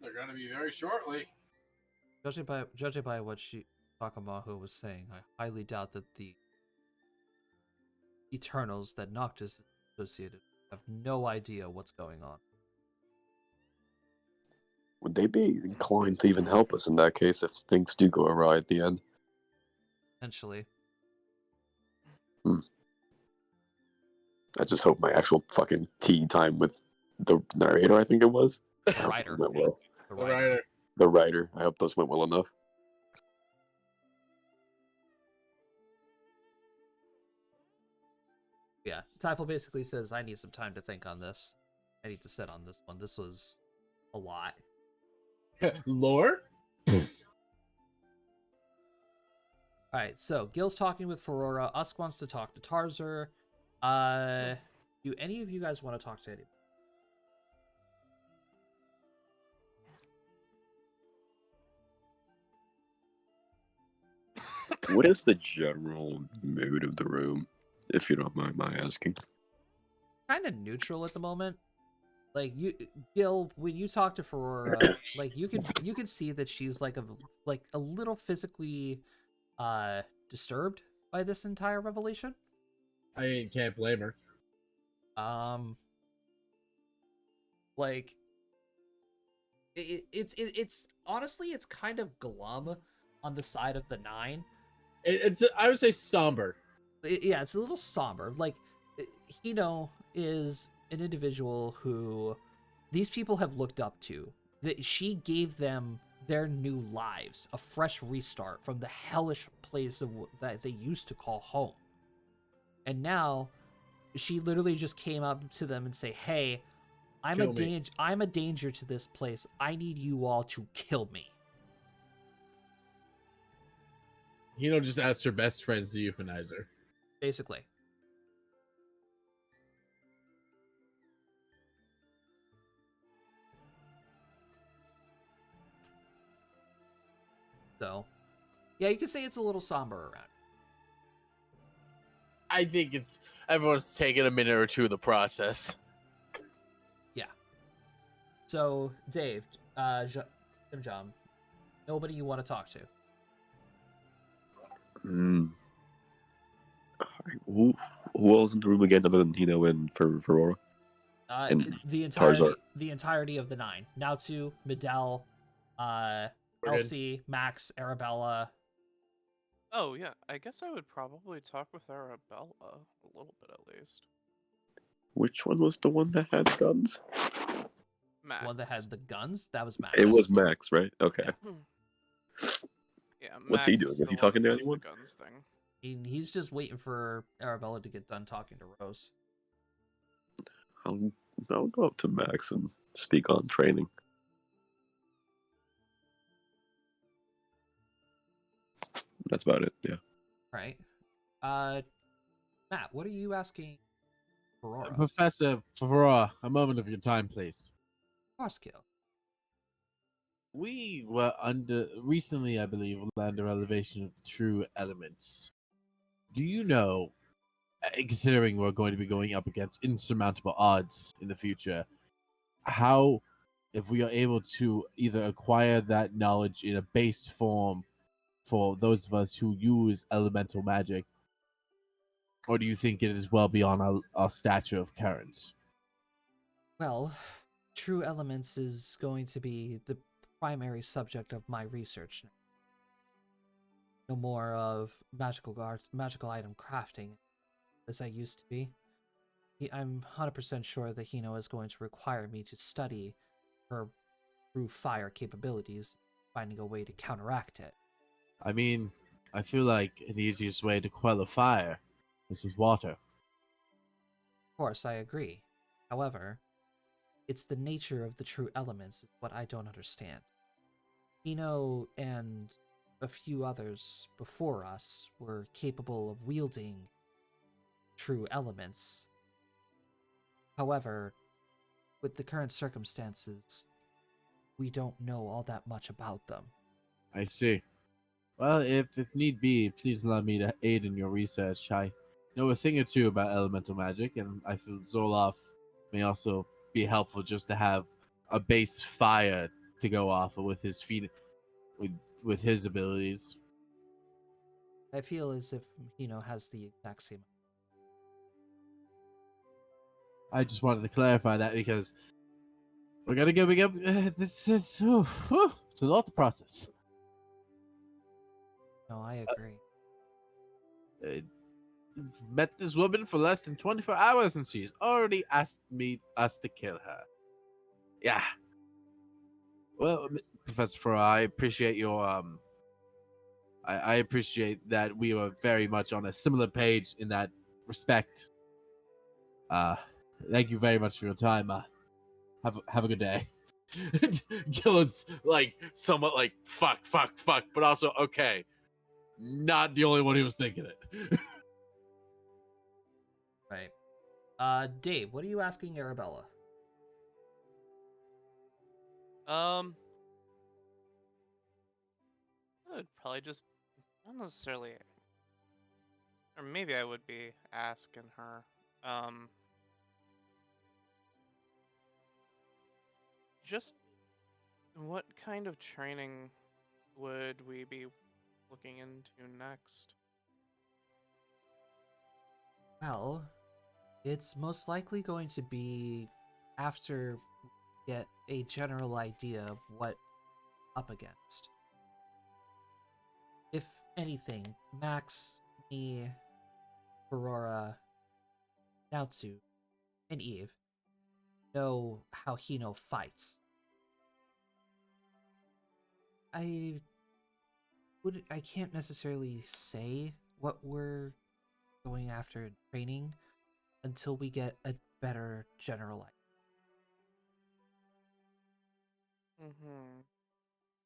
They're gonna be very shortly. Judging by what Takamahu was saying, I highly doubt that the Eternals that Noctis is associated with have no idea what's going on. Would they be inclined to even help us in that case if things do go awry at the end? Potentially. I just hope my actual fucking tea time with the narrator, I think it was, I hope Writer. it went well. The The writer. writer. The writer, I hope those went well enough. Yeah, Typhel basically says, I need some time to think on this. I need to sit on this one. This was a lot. Lore? Alright, so Gil's talking with Ferora. Usk wants to talk to Tarzer. Do any of you guys want to talk to anybody? What is the general mood of the room, if you don't mind my asking? Kind of neutral at the moment. Like Gil, when you talk to Ferora, like you can see that she's like a little physically disturbed by this entire revelation. I can't blame her. Like it's honestly it's kind of glum on the side of the 9. It's I would say somber. Yeah, it's a little somber. Like Hino is an individual who these people have looked up to. That she gave them their new lives, a fresh restart from the hellish place that they used to call home. And now she literally just came up to them and say, "Hey, I'm a danger to this place. I need you all to kill me." Hino just asked her best friends to euthanize her. Basically. So, yeah, you can say it's a little somber around. I think it's everyone's taking a minute or two of the process. Yeah. So, Dave, Jim, nobody you want to talk to. Who else in the room again other than Hino and Ferrora? And The Tarzan. entirety of the 9. Naotu, Midel, Elsie, Max, Arabella. Oh yeah, I guess I would probably talk with Arabella a little bit at least. Which one was the one that had guns? Max. One that had the guns? That was Max. It was Max, right? Okay. Yeah, What's he Max doing? is Is he the one talking that to does anyone? The guns thing. He's just waiting for Arabella to get done talking to Rose. I'll go up to Max and speak on training. That's about it, yeah. Right. Matt, what are you asking Aurora? Professor Ferrara, a moment of your time, please. Farskill. We were recently, I believe, under elevation of the true elements. Do you know, considering we're going to be going up against insurmountable odds in the future, how, if we are able to either acquire that knowledge in a base form for those of us who use elemental magic, or do you think it is well beyond our stature of currents? Well, true elements is going to be the primary subject of my research now. No more of magical item crafting as I used to be. I'm 100% sure that Hino is going to require me to study her true fire capabilities, finding a way to counteract it. I mean, I feel like the easiest way to quell a fire is with water. Of course, I agree. However, it's the nature of the true elements is what I don't understand. Hino and a few others before us were capable of wielding true elements. However, with the current circumstances, we don't know all that much about them. I see. Well, if need be, please allow me to aid in your research. I know a thing or two about elemental magic, and I feel Zoloff may also be helpful just to have a base fire to go off of with his feet, with his abilities. I feel as if Hino has the exact same. I just wanted to clarify that because we're gonna go. This is it's a lot to process. No, I agree. met this woman for less than 24 hours and she's already asked us to kill her. Yeah. Well, Professor Furrow, I appreciate your I appreciate that we were very much on a similar page in that respect. Uh, thank you very much for your time. Have a good day. Gil is like somewhat like fuck, but also okay. Not the only one who was thinking it. Right. Dave, what are you asking Arabella? I would probably just not necessarily, or maybe I would be asking her. Just what kind of training would we be looking into next? Well, it's most likely going to be after we get a general idea of what up against. If anything, Max, me, Aurora, Naotsu, and Eve know how Hino fights. I can't necessarily say what we're going after in training until we get a better general idea. Mm-hmm.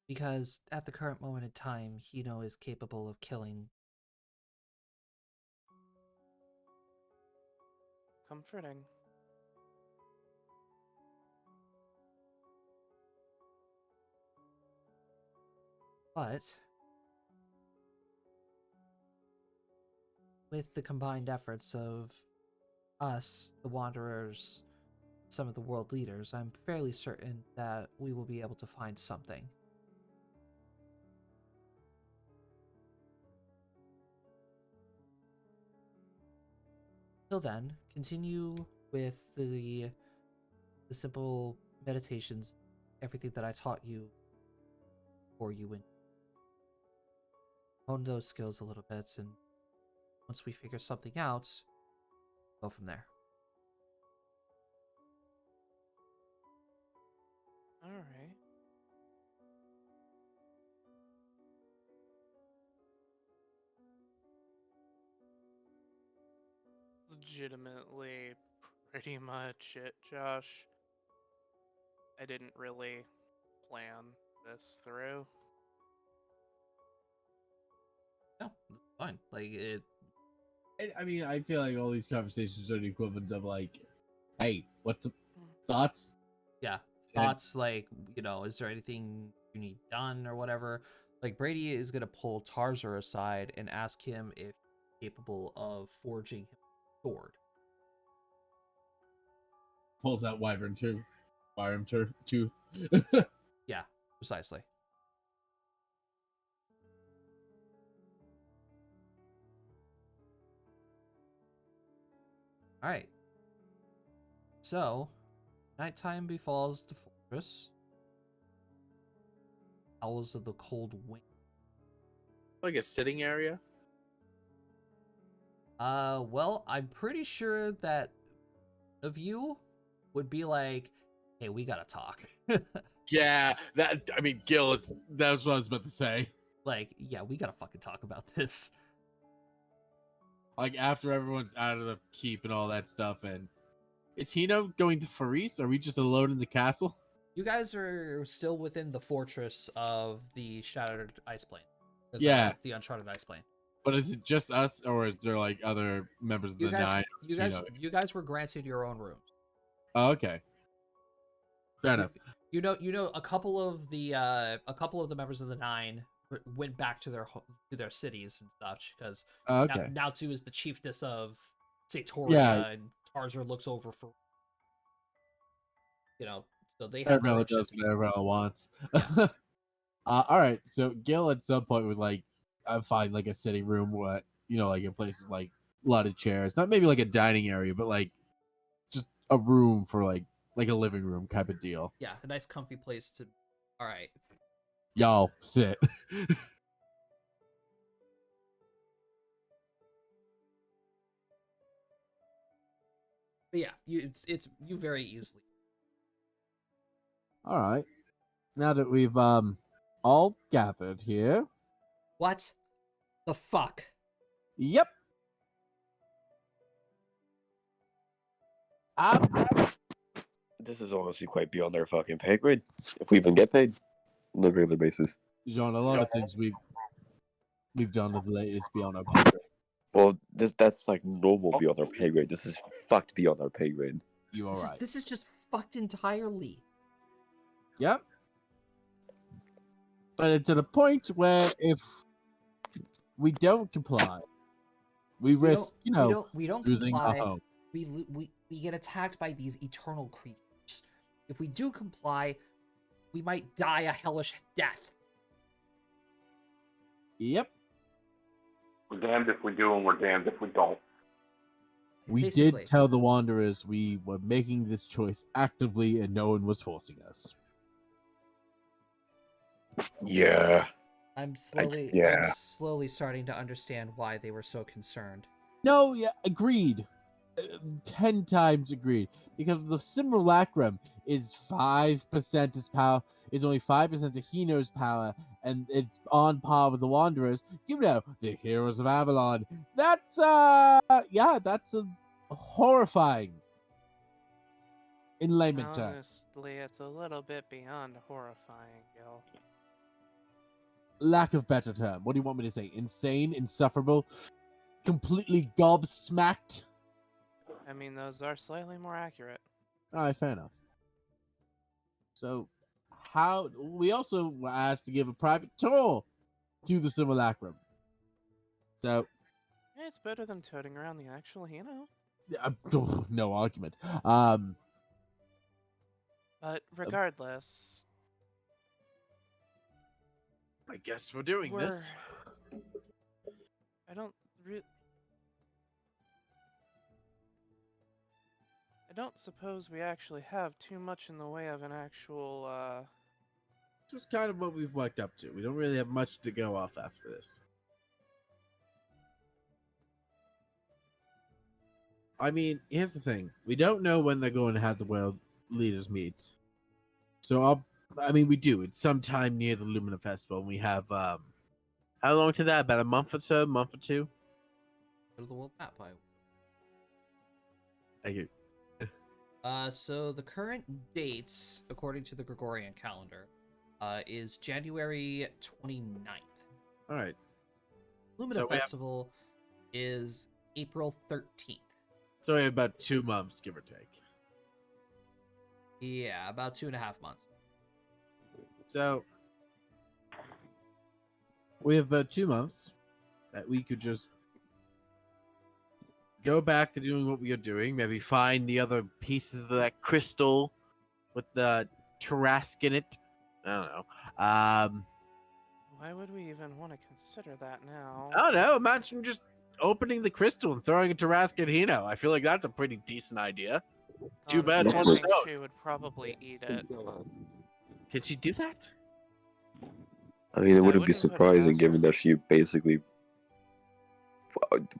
Because at the current moment in time, Hino is capable of killing. Comforting. But with the combined efforts of us, the Wanderers, some of the world leaders, I'm fairly certain that we will be able to find something. Till then, continue with the simple meditations, everything that I taught you for you, and hone those skills a little bit, and once we figure something out, go from there. All right. Legitimately pretty much it, Josh. I didn't really plan this through. No, it's fine. Like it. I mean, I feel like all these conversations are the equivalent of like, hey, what's the thoughts? Yeah, And thoughts like, is there anything you need done or whatever? Like Brady is gonna pull Tarzer aside and ask him if he's capable of forging him a sword. pulls out Wyvern tooth. Yeah, precisely. All right. So, nighttime befalls the fortress. Howls of the cold wind. Like a sitting area. Well, I'm pretty sure that one of you would be like, "Hey, we gotta talk." Yeah, Gil is. That's what I was about to say. Like, yeah, we gotta fucking talk about this. Like after everyone's out of the keep and all that stuff, and is Hino going to Faris? Are we just alone in the castle? You guys are still within the fortress of the Shattered Ice Plane. Or Yeah, the Uncharted Ice Plane. but is it just us, or is there like other members of You the guys, Nine? you guys were granted your own rooms. Oh, okay, fair You, enough. a couple of the members of the Nine went back to their cities and such because Oh, okay, Naotu is the chiefess of yeah. Saitoria, and Tarzer looks over for you know, so they have their Arabella own shit does to be. what Arabella wants. Yeah, All right. So Gil at some point would like find like a sitting room, what like in places like a lot of chairs, not maybe like a dining area, but like just a room for like a living room type of deal. yeah, a nice comfy place to. All right, Y'all sit. But yeah, it's you very easily. All right. Now that we've all gathered here. What the fuck? Yep. Um, This is honestly quite beyond our fucking pay grade. If we even get paid on a regular basis. John, a lot of things we've done of late is beyond our pay grade. Well, that's like normal beyond our pay grade. This is fucked beyond our pay grade. You all right? This is just fucked entirely. Yep. But it's at a point where if we don't comply, we risk, we don't losing comply. our home. We get attacked by these eternal creatures. If we do comply, we might die a hellish death. Yep. We're damned if we do, and we're damned if we don't. We Basically. did tell the Wanderers we were making this choice actively and no one was forcing us. Yeah. I'm yeah. slowly starting to understand why they were so concerned. No, yeah, agreed. 10 times agreed. Because the simulacrum is 5% his power, is only 5% of Hino's power, and it's on par with the Wanderers. You know, the heroes of Avalon. That's that's horrifying. In layman terms. Honestly, it's a little bit beyond horrifying, Gil. Lack of better term. What do you want me to say? Insane, insufferable, completely gobsmacked. I mean, those are slightly more accurate. All right, fair enough. So, how we also were asked to give a private tour to the simulacrum. So, Yeah, it's better than toting around the actual Hino. no argument. But regardless, I guess we're doing this. I don't suppose we actually have too much in the way of an actual, This is kind of what we've worked up to. We don't really have much to go off after this. I mean, here's the thing. We don't know when they're going to have the world leaders meet. So we do. It's sometime near the Lumina Festival. And we have, how long to that? About a month or so? Month or two? Go to the world map. Thank you. So the current dates, according to the Gregorian calendar, is January 29th. All right. Lumina So we have- Festival is April 13th. So we have about 2 months, give or take. Yeah, about 2.5 months. So we have about 2 months that we could just go back to doing what we are doing. Maybe find the other pieces of that crystal with the Tarask in it. I don't know. why would we even want to consider that now? I don't know. Imagine just opening the crystal and throwing a Tarask at Hino. I feel like that's a pretty decent idea. Too bad Honestly, one I think don't. she would probably eat it. Can she do that? I mean, it I wouldn't be wouldn't put it surprising past given her. that she basically.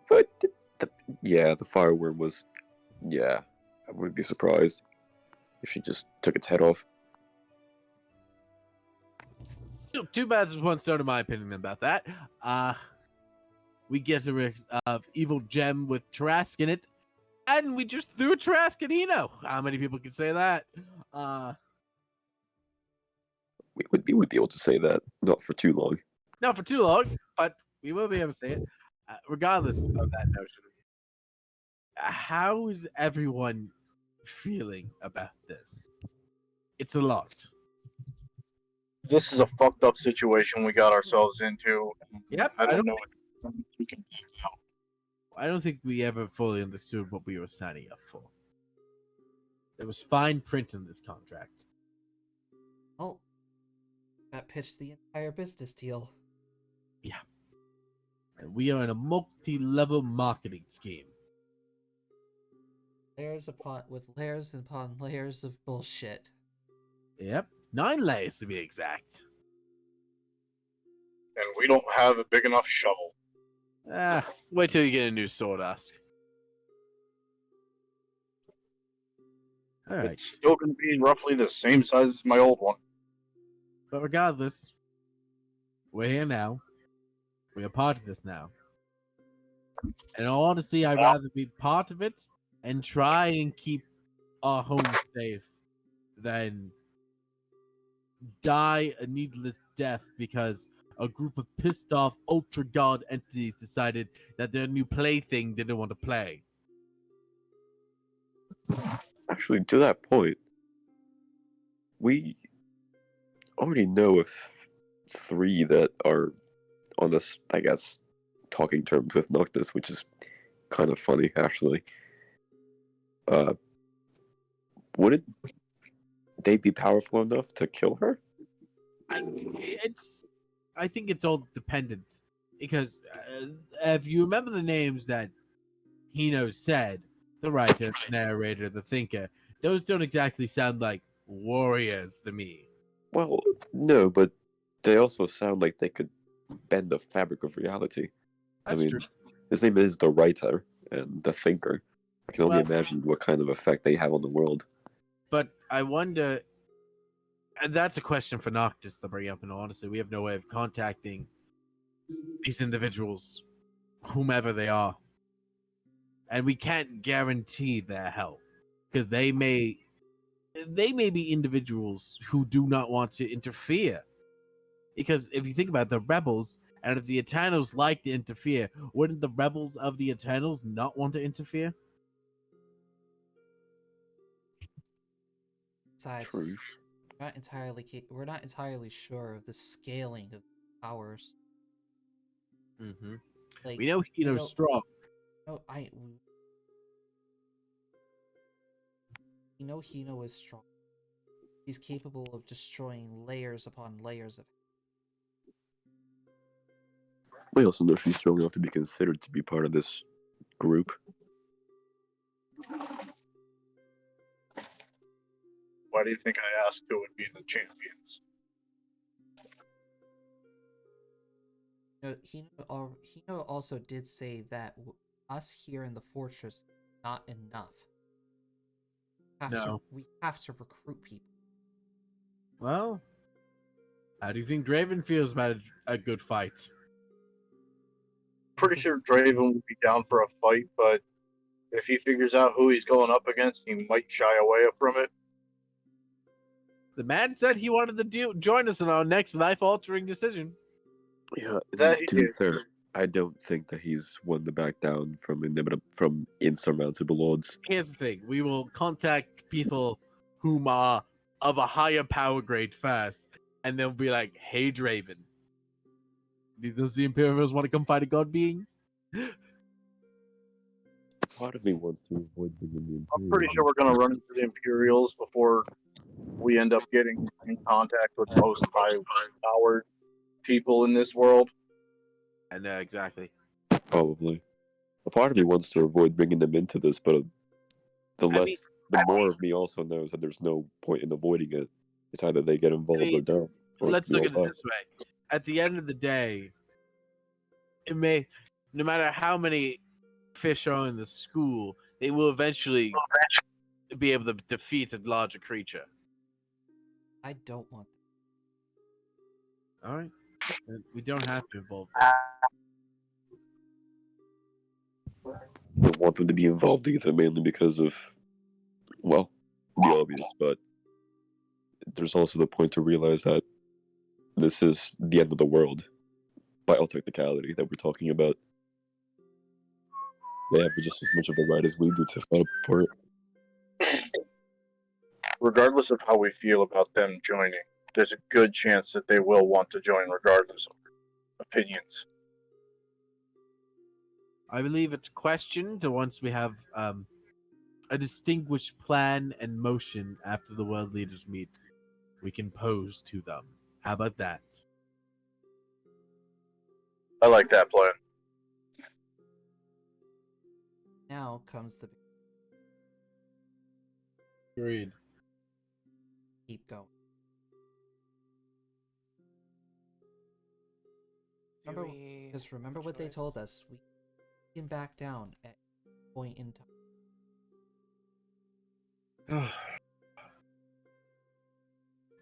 But the fireworm was. Yeah, I wouldn't be surprised if she just took its head off. Too bad there's one stone in my opinion about that. We get a evil gem with Tarask in it, and we just threw a Tarask at Hino. How many people can say that? We would be able to say that, not for too long. Not for too long, but we will be able to say it. Regardless of that notion, how is everyone feeling about this? It's a lot. This is a fucked up situation we got ourselves into. Yep, I don't know if we can back out. I don't think we ever fully understood what we were signing up for. There was fine print in this contract. Oh, that pitched the entire business deal. And we are in a multi-level marketing scheme. Layers upon layers of bullshit. Yep, 9 layers to be exact. And we don't have a big enough shovel. Wait till you get a new sword, Ask. All right. It's still going to be roughly the same size as my old one. But regardless, we're here now. We're a part of this now. And in all honesty, I'd rather be part of it and try and keep our home safe than die a needless death because a group of pissed off ultra god entities decided that their new plaything didn't want to play. Actually, to that point, we already know of 3 that are on this, I guess, talking terms with Noctis, which is kind of funny, actually. Wouldn't they be powerful enough to kill her? I think it's all dependent because if you remember the names that Hino said, the writer, the narrator, the thinker, those don't exactly sound like warriors to me. Well, no, but they also sound like they could bend the fabric of reality. That's I mean, true. his name is the writer and the thinker. I can only Well- imagine what kind of effect they have on the world. But I wonder, and that's a question for Noctis to bring up, and honestly, we have no way of contacting these individuals, whomever they are. And we can't guarantee their help because they may be individuals who do not want to interfere. Because if you think about it, the rebels, and if the Eternals like to interfere, wouldn't the rebels of the Eternals not want to interfere? Besides, True. we're not entirely sure of the scaling of powers. Mm-hmm. Like, We know Hino's strong. No, we know Hino is strong. He's capable of destroying layers upon layers of. We also know she's strong enough to be considered to be part of this group. Why do you think I asked who would be the champions? Hino also did say that us here in the fortress not enough. We have to recruit people. Well, how do you think Draven feels about a good fight? Pretty sure Draven would be down for a fight, but if he figures out who he's going up against, he might shy away from it. The man said he wanted to join us in our next life-altering decision. Yeah, That he to be did. fair, I don't think that he's one to back down from insurmountable odds. Here's the thing: we will contact people whom are of a higher power grade first, and they'll be like, "Hey, Draven, does the Imperials want to come fight a god being?" Part of me wants to avoid bringing the Imperials. I'm pretty sure we're going to run into the Imperials before we end up getting in contact with most high-powered people in this world. I know exactly. Probably. A part of me wants to avoid bringing them into this, but the more of me also knows that there's no point in avoiding it. It's either they get involved or don't. Or Let's we look all at it die. this way: at the end of the day, no matter how many fish are in the school, they will eventually be able to defeat a larger creature. I don't want. All right, we don't have to involve. I don't want them to be involved either, mainly because of, well, the obvious, but there's also the point to realize that this is the end of the world, by all technicality, that we're talking about. They have just as much of a right as we do to fight for it. Regardless of how we feel about them joining, there's a good chance that they will want to join regardless of opinions. I believe it's a question to once we have a distinguished plan and motion after the world leaders meet, we can pose to them. How about that? I like that plan. Now comes the Agreed. keep going. Remember what they told us. We can back down at point in time.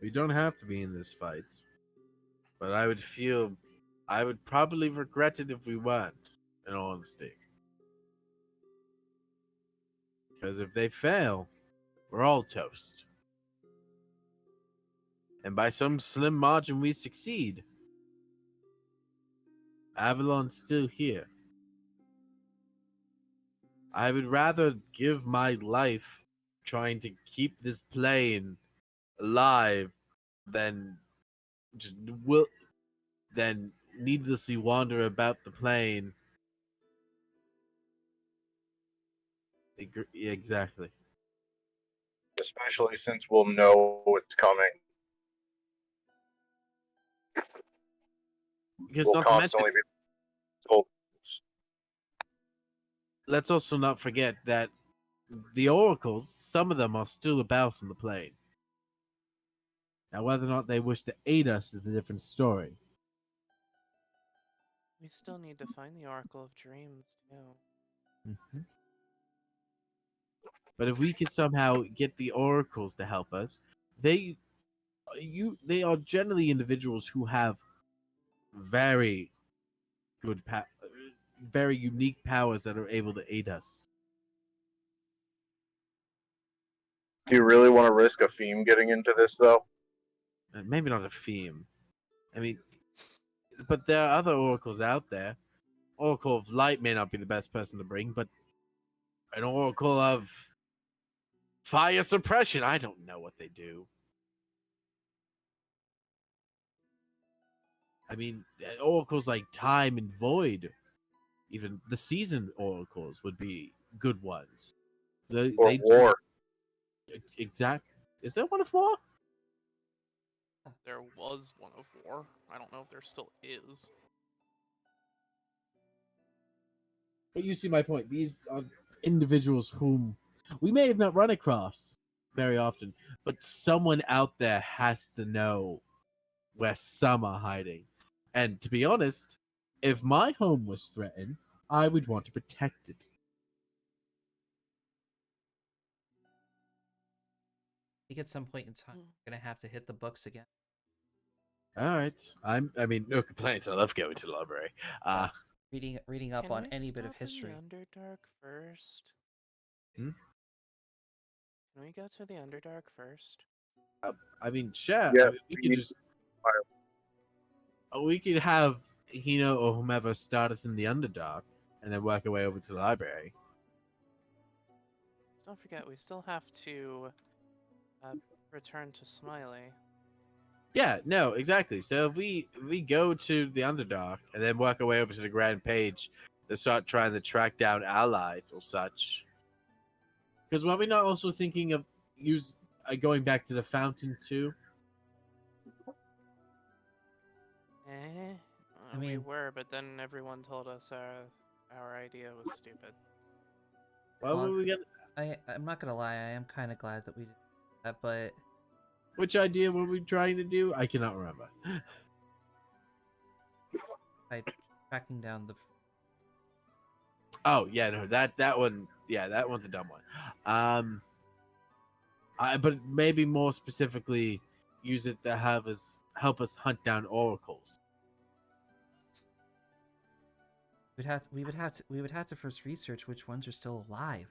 We don't have to be in this fight, but I would probably regret it if we weren't, in all honesty. Because if they fail, we're all toast. And by some slim margin we succeed, Avalon's still here. I would rather give my life trying to keep this plane alive than just will than needlessly wander about the plane. Exactly. Especially since we'll know it's coming. Because We'll not to mention, constantly be told. let's also not forget that the oracles, some of them are still about on the plane. Now, whether or not they wish to aid us is a different story. We still need to find the Oracle of Dreams, too. But if we could somehow get the oracles to help us, they they are generally individuals who have very very unique powers that are able to aid us. Do you really want to risk a theme getting into this, though? Maybe not a theme. I mean, but there are other oracles out there. Oracle of Light may not be the best person to bring, but an Oracle of Fire Suppression, I don't know what they do. I mean, oracles like Time and Void, even the Season oracles would be good ones. Or They war? exact. Is there one of war? There was one of war. I don't know if there still is. But you see my point. These are individuals whom we may have not run across very often, but someone out there has to know where some are hiding. And to be honest, if my home was threatened, I would want to protect it. I think at some point in time, we're gonna have to hit the books again. All right. I mean, no complaints. I love going to the library. Reading up Can on we any bit of stop in history. the Underdark first? Hmm? Can we go to the Underdark first? I mean, sure. Yeah, I mean, we could need- just. We could have Hino or whomever start us in the Underdark, and then work our way over to the library. Don't forget, we still have to return to Smiley. Yeah, no, exactly. So if we go to the Underdark and then work our way over to the Grand Page to start trying to track down allies or such. Because were we not also thinking of going back to the fountain too? We mean- were, but then everyone told us our idea was stupid. Why Well, were we gonna? I'm not gonna lie, I am kind of glad that we did that, but Which idea were we trying to do? I cannot remember. by tracking down the Oh yeah, no, that one. Yeah, that one's a dumb one. But maybe more specifically, use it to help us hunt down oracles. we would have to first research which ones are still alive.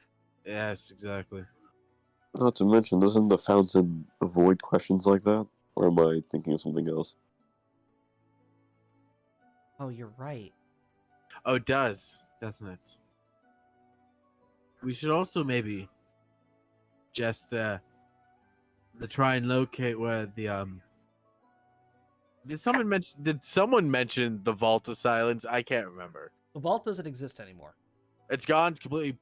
Yes, exactly. Not to mention, doesn't the fountain avoid questions like that? Or am I thinking of something else? Oh, you're right. Oh, it does, doesn't it? We should also maybe just try and locate where the Did someone mention the Vault of Silence? I can't remember. The vault doesn't exist anymore. It's gone completely.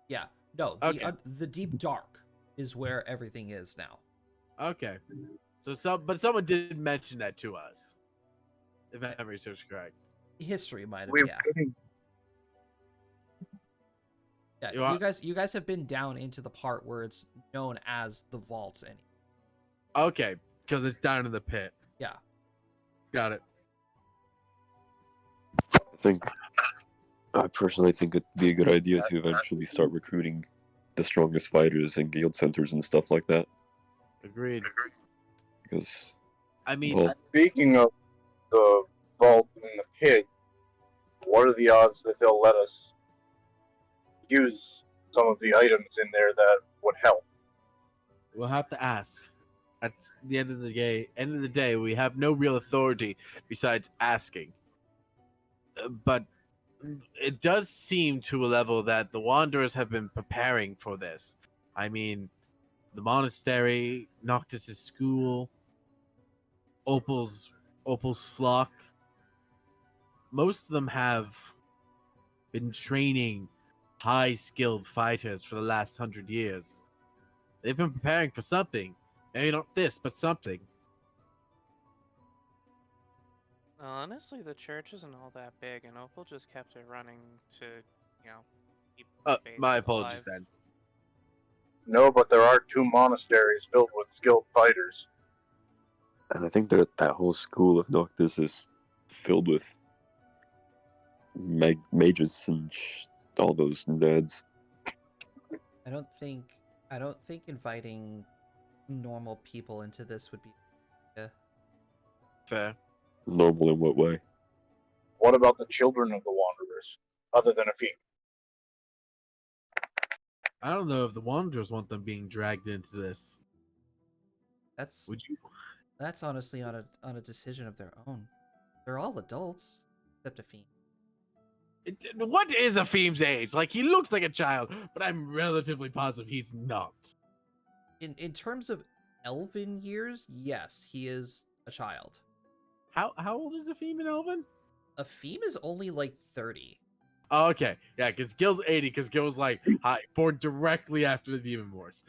Yeah, no, Okay. the deep dark is where everything is now. Okay. But someone did mention that to us. If my memory serves correct. History might have, We yeah. Yeah, You are- you guys have been down into the part where it's known as the vault anyway. Okay, because it's down in the pit. Yeah. Got it. I personally think it'd be a good idea to eventually start recruiting the strongest fighters in guild centers and stuff like that. Agreed. Because, I mean, well, Speaking of the vault and the pit, what are the odds that they'll let us use some of the items in there that would help? we'll have to ask. At the end of the day, we have no real authority besides asking. But it does seem to a level that the Wanderers have been preparing for this. I mean, the monastery, Noctis' school, Opal's flock. Most of them have been training high-skilled fighters for the last 100 years. They've been preparing for something. Maybe not this, but something. Honestly, the church isn't all that big, and Opal just kept it running to, keep faith My alive. apologies then. No, but there are 2 monasteries filled with skilled fighters. and I think that whole school of Noctis is filled with mages and all those nerds. I don't think inviting normal people into this would be. Fair. Normal in what way? What about the children of the Wanderers, other than a few? I don't know if the Wanderers want them being dragged into this. That's Would you? that's honestly on a decision of their own. They're all adults except a fiend. What is Afime's age? Like, he looks like a child, but I'm relatively positive he's not. In terms of elven years, yes, he is a child. How old is Afime in Elven? A fiend is only like 30. Oh, okay. Yeah, because Gil's 80, because Gil's like, hi, born directly after the Demon Wars.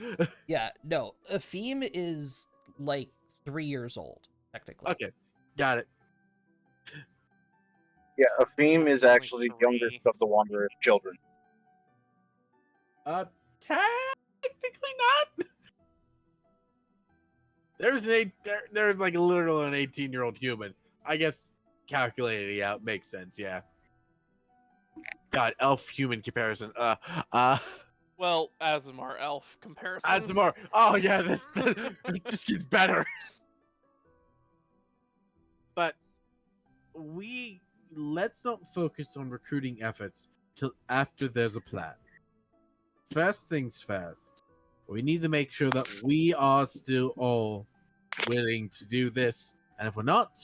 Yeah, no, a fiend is like 3 years old technically. Okay, got it. Yeah, Afim is Only actually the 3. youngest of the Wanderers' children. Technically not. There's like literally an 18-year-old human. I guess calculating it out makes sense. Yeah. God, elf human comparison. Well, Azamar elf comparison. Add some more. Oh yeah, this just gets better. But let's not focus on recruiting efforts till after there's a plan. First things first, we need to make sure that we are still all willing to do this, and if we're not,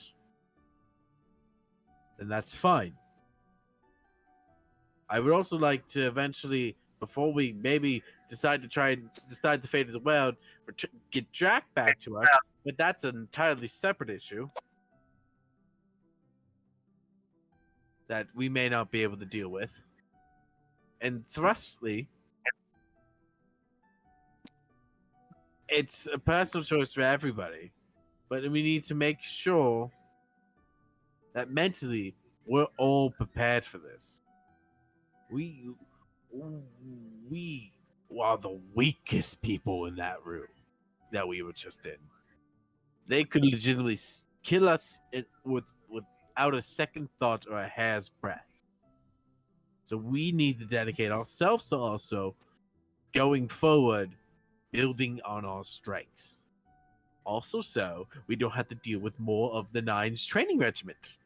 then that's fine. I would also like to eventually, before we maybe decide the fate of the world, get Jack back to us, but that's an entirely separate issue that we may not be able to deal with. And Thrustly, it's a personal choice for everybody, but we need to make sure that mentally we're all prepared for this. We are the weakest people in that room that we were just in. They could legitimately kill us without a second thought or a hair's breadth. So we need to dedicate ourselves to also going forward, building on our strengths. Also, so we don't have to deal with more of the Nine's training regiment.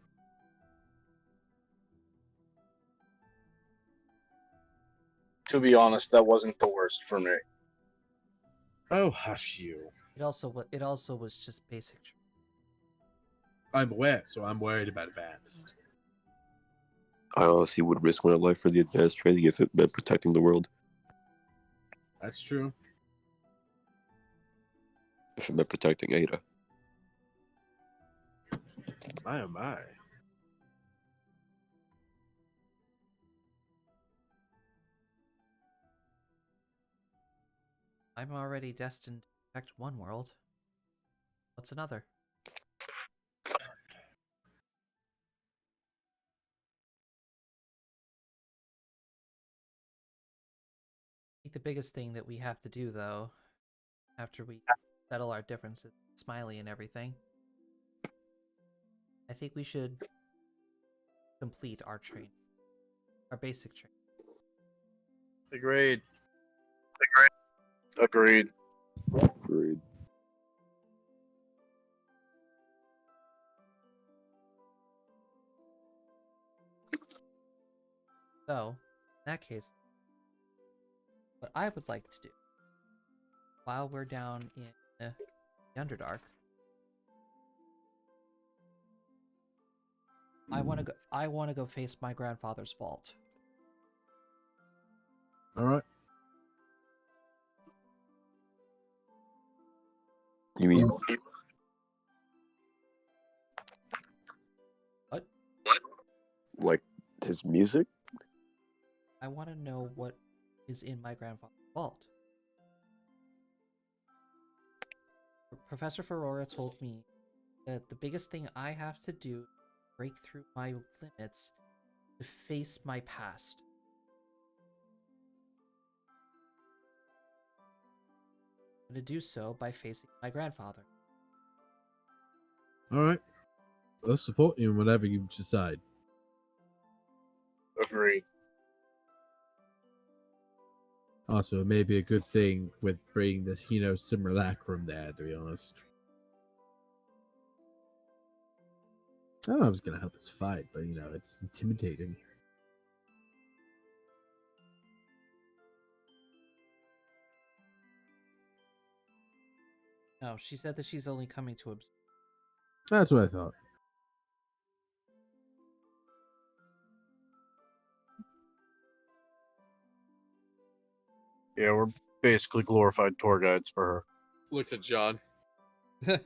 To be honest, that wasn't the worst for me. Oh, hush you. It also was just basic. I'm aware, so I'm worried about advanced. I honestly would risk my life for the advanced training if it meant protecting the world. That's true. If it meant protecting Ada. My oh my. I'm already destined to protect one world. What's another? I think the biggest thing that we have to do, though, after we settle our differences, Smiley and everything, I think we should complete our training, our basic training. Agreed. Agreed. Agreed. So, in that case, what I would like to do, while we're down in the Underdark, I want to go. I want to go face my grandfather's vault. All right. You mean What? like his music? I want to know what is in my grandfather's vault. Professor Ferrora told me that the biggest thing I have to do to break through my limits to face my past. I'm going to do so by facing my grandfather. All right. I'll support you in whatever you decide. Agreed. Also, it may be a good thing with bringing the simulacrum there, to be honest. I don't know if it's going to help us fight, but, it's intimidating. No, she said that she's only coming to observe. That's what I thought. Yeah, we're basically glorified tour guides for her. Looks at John. Hey,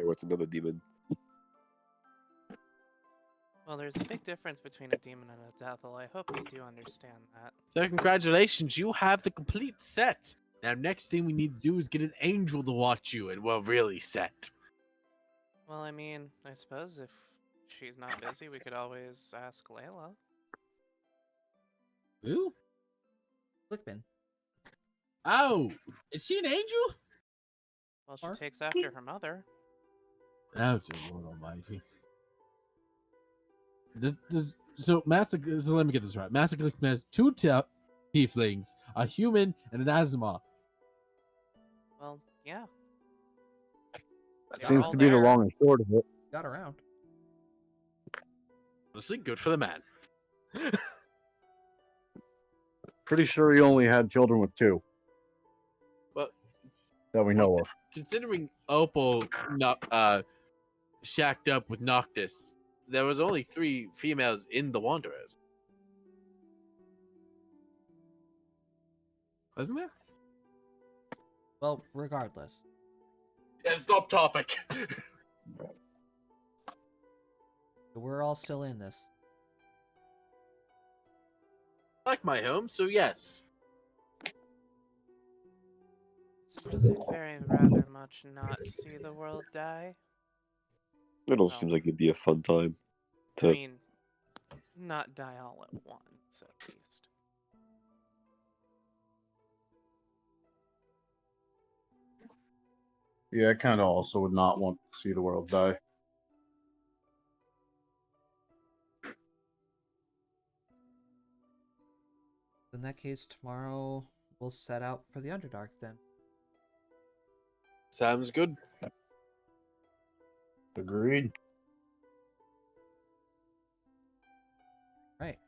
what's another demon? Well, there's a big difference between a demon and a Deathel. I hope you do understand that. So congratulations, you have the complete set. Now, next thing we need to do is get an angel to watch you, and we're really set. Well, I mean, I suppose if she's not busy, we could always ask Layla. Who? Glickman. Oh, is she an angel? Well, she Or- takes after her mother. Oh, dear Lord Almighty. So let me get this right. Master Glickman has two tieflings, a human, and an Azimov. Well, yeah. That They're seems all to be the there. long and short of it. Got around. Honestly, good for the man. Pretty sure he only had children with two Well, that we know of. considering Opal shacked up with Noctis, there was only 3 females in the Wanderers. Wasn't there? Well, regardless. Yeah, stop topic. We're all still in this. Like my home, so yes. Suppose I'd very rather much not see the world die. It all Well, seems like it'd be a fun time. I mean, not die all at once, at least. Yeah, I kind of also would not want to see the world die. In that case, tomorrow we'll set out for the Underdark then. Sounds good. Agreed. Right.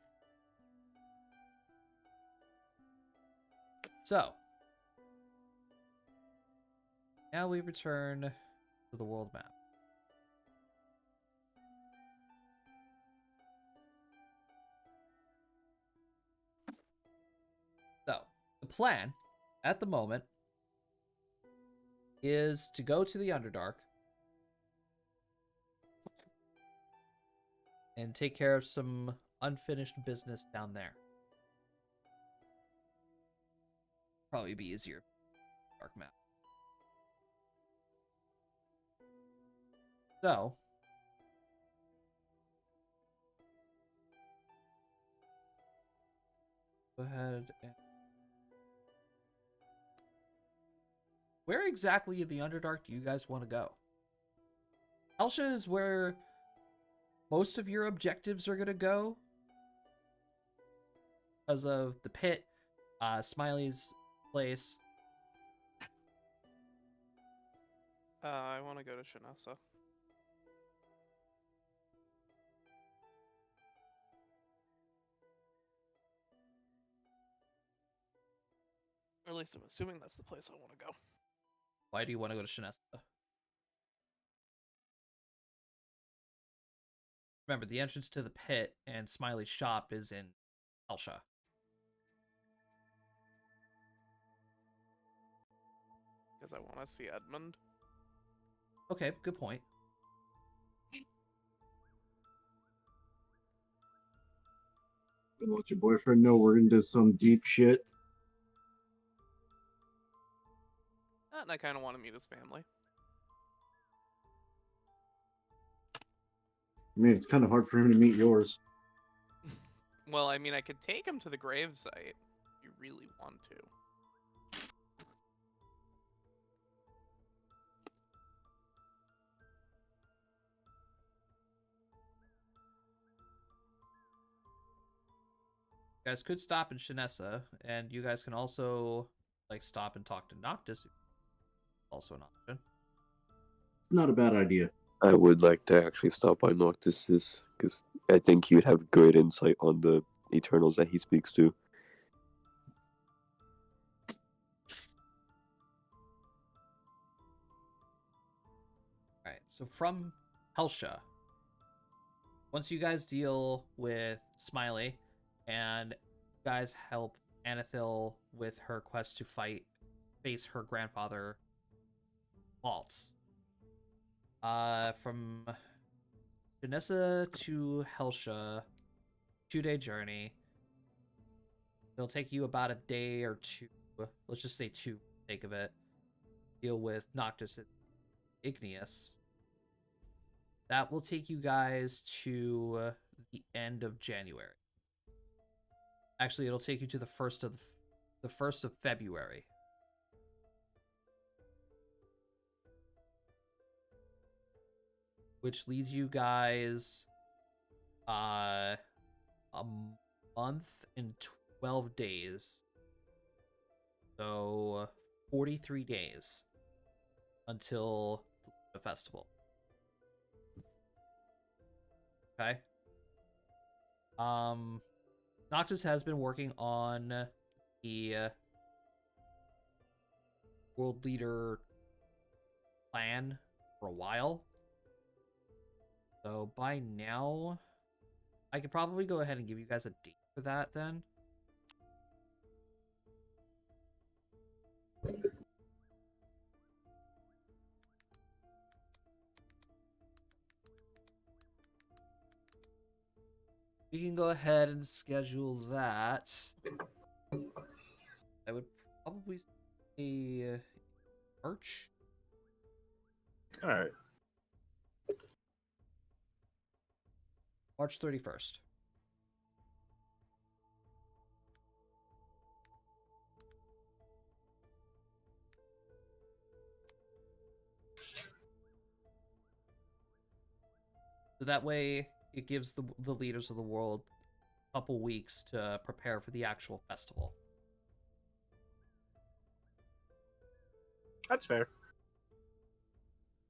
So, now we return to the world map. So, the plan at the moment is to go to the Underdark and take care of some unfinished business down there. Probably be easier. Dark map. So, go ahead and... Where exactly in the Underdark do you guys want to go? Elsha is where most of your objectives are going to go. Because of the pit, Smiley's place. I want to go to Shanasa. Or at least I'm assuming that's the place I want to go. Why do you want to go to Shinessa? Remember, the entrance to the pit and Smiley's shop is in Elsha. Because I want to see Edmund. Okay, good point. Gonna let your boyfriend know we're into some deep shit. And I kind of want to meet his family. I mean, it's kind of hard for him to meet yours. Well, I mean, I could take him to the gravesite if you really want to. You guys could stop in Shinessa, and you guys can also like stop and talk to Noctis. Also an option. Not a bad idea. I would like to actually stop by Noctis's, because I think he would have good insight on the Eternals that he speaks to. Alright, so from Helsha, once you guys deal with Smiley and you guys help Anethil with her quest to face her grandfather, Waltz. From Janessa to Helsha, 2-day journey. It'll take you about a day or two. Let's just say 2 for the sake of it. Deal with Noctis and Igneous. That will take you guys to the end of January. Actually, it'll take you to the first of February. Which leaves you guys a month and 12 days. So 43 days until the festival. Okay. Noctis has been working on the world leader plan for a while. So by now, I could probably go ahead and give you guys a date for that then. We can go ahead and schedule that. I would probably say March. All right. March 31st. So that way, it gives the leaders of the world a couple weeks to prepare for the actual festival. That's fair.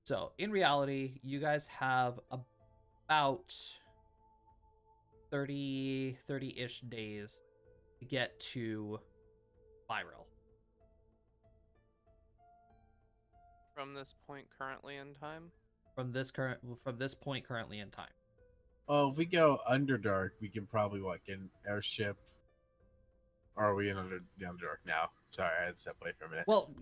So, in reality, you guys have about 30-ish days to get to Viral. From this point currently in time? From this point currently in time. Well, if we go Underdark, we can probably get an airship. Or are we in the Underdark now? Sorry, I had to step away for a minute. Well,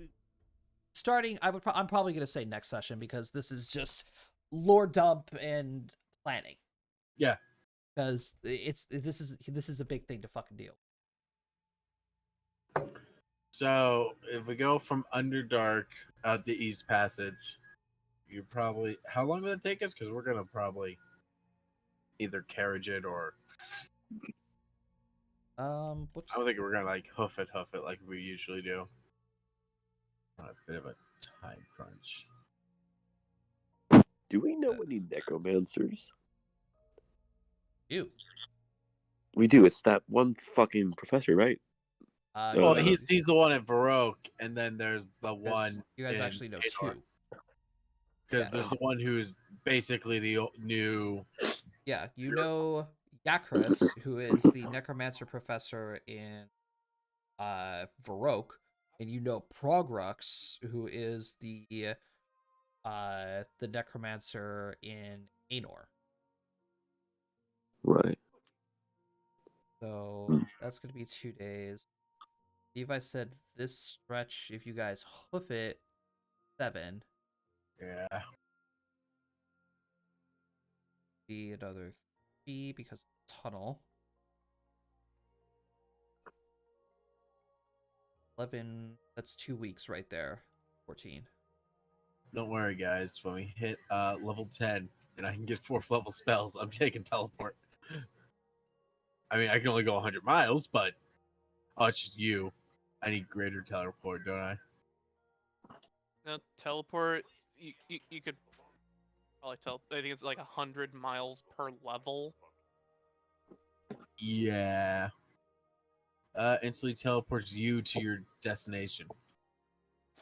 starting, I'm probably going to say next session because this is just lore dump and planning. Yeah. Because this is a big thing to fucking deal. So if we go from Underdark out the East Passage, you probably how long will it take us? Because we're gonna probably either carriage it or Whoops. I don't think we're gonna hoof it like we usually do. On a bit of a time crunch. Do we know any necromancers? You. We do. It's that one fucking professor, right? Well, Uh, he's the one at Baroque, and then there's the one. You guys in actually know Ador. 2. Because Yeah. there's the one who's basically the new. Yeah, you know Yakris, who is the necromancer professor in Varroque, And you know Progrux, who is the necromancer in Anor. Right. So Hmm. that's gonna be 2 days. Levi said this stretch, if you guys hoof it, 7. Yeah. Be another 3 because of the tunnel. 11. That's 2 weeks right there. 14. Don't worry, guys. When we hit level 10 and I can get 4th level spells, I'm taking teleport. I mean, I can only go 100 miles, but it's just you. I need greater teleport, don't I? No, teleport. You could probably tell. I think it's like 100 miles per level. Yeah. Instantly teleports you to your destination.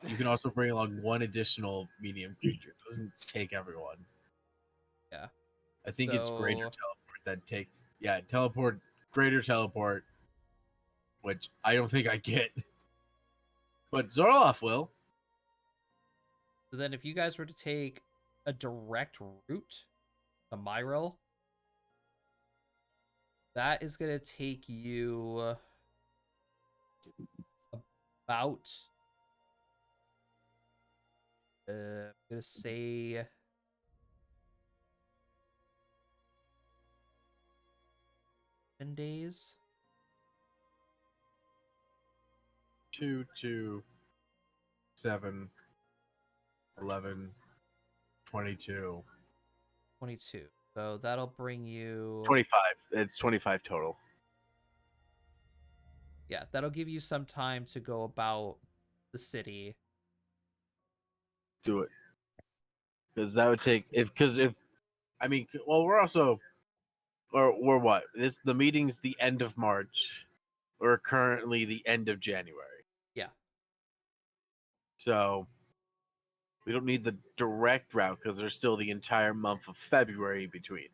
You can also bring along one additional medium creature. It doesn't take everyone. Yeah. I think it's greater So teleport that take. Yeah, teleport, greater teleport, which I don't think I get. But Zoroff will. So then, if you guys were to take a direct route to Myril, that is going to take you about, I'm going to say, 10 days. 2, 2, 7, 11, 22. 22. So that'll bring you, 25. It's 25 total. yeah, that'll give you some time to go about the city. Do it. Because that would take if I mean, well, we're also or we're what? The meeting's the end of March. We're currently the end of January. Yeah. So we don't need the direct route because there's still the entire month of February between,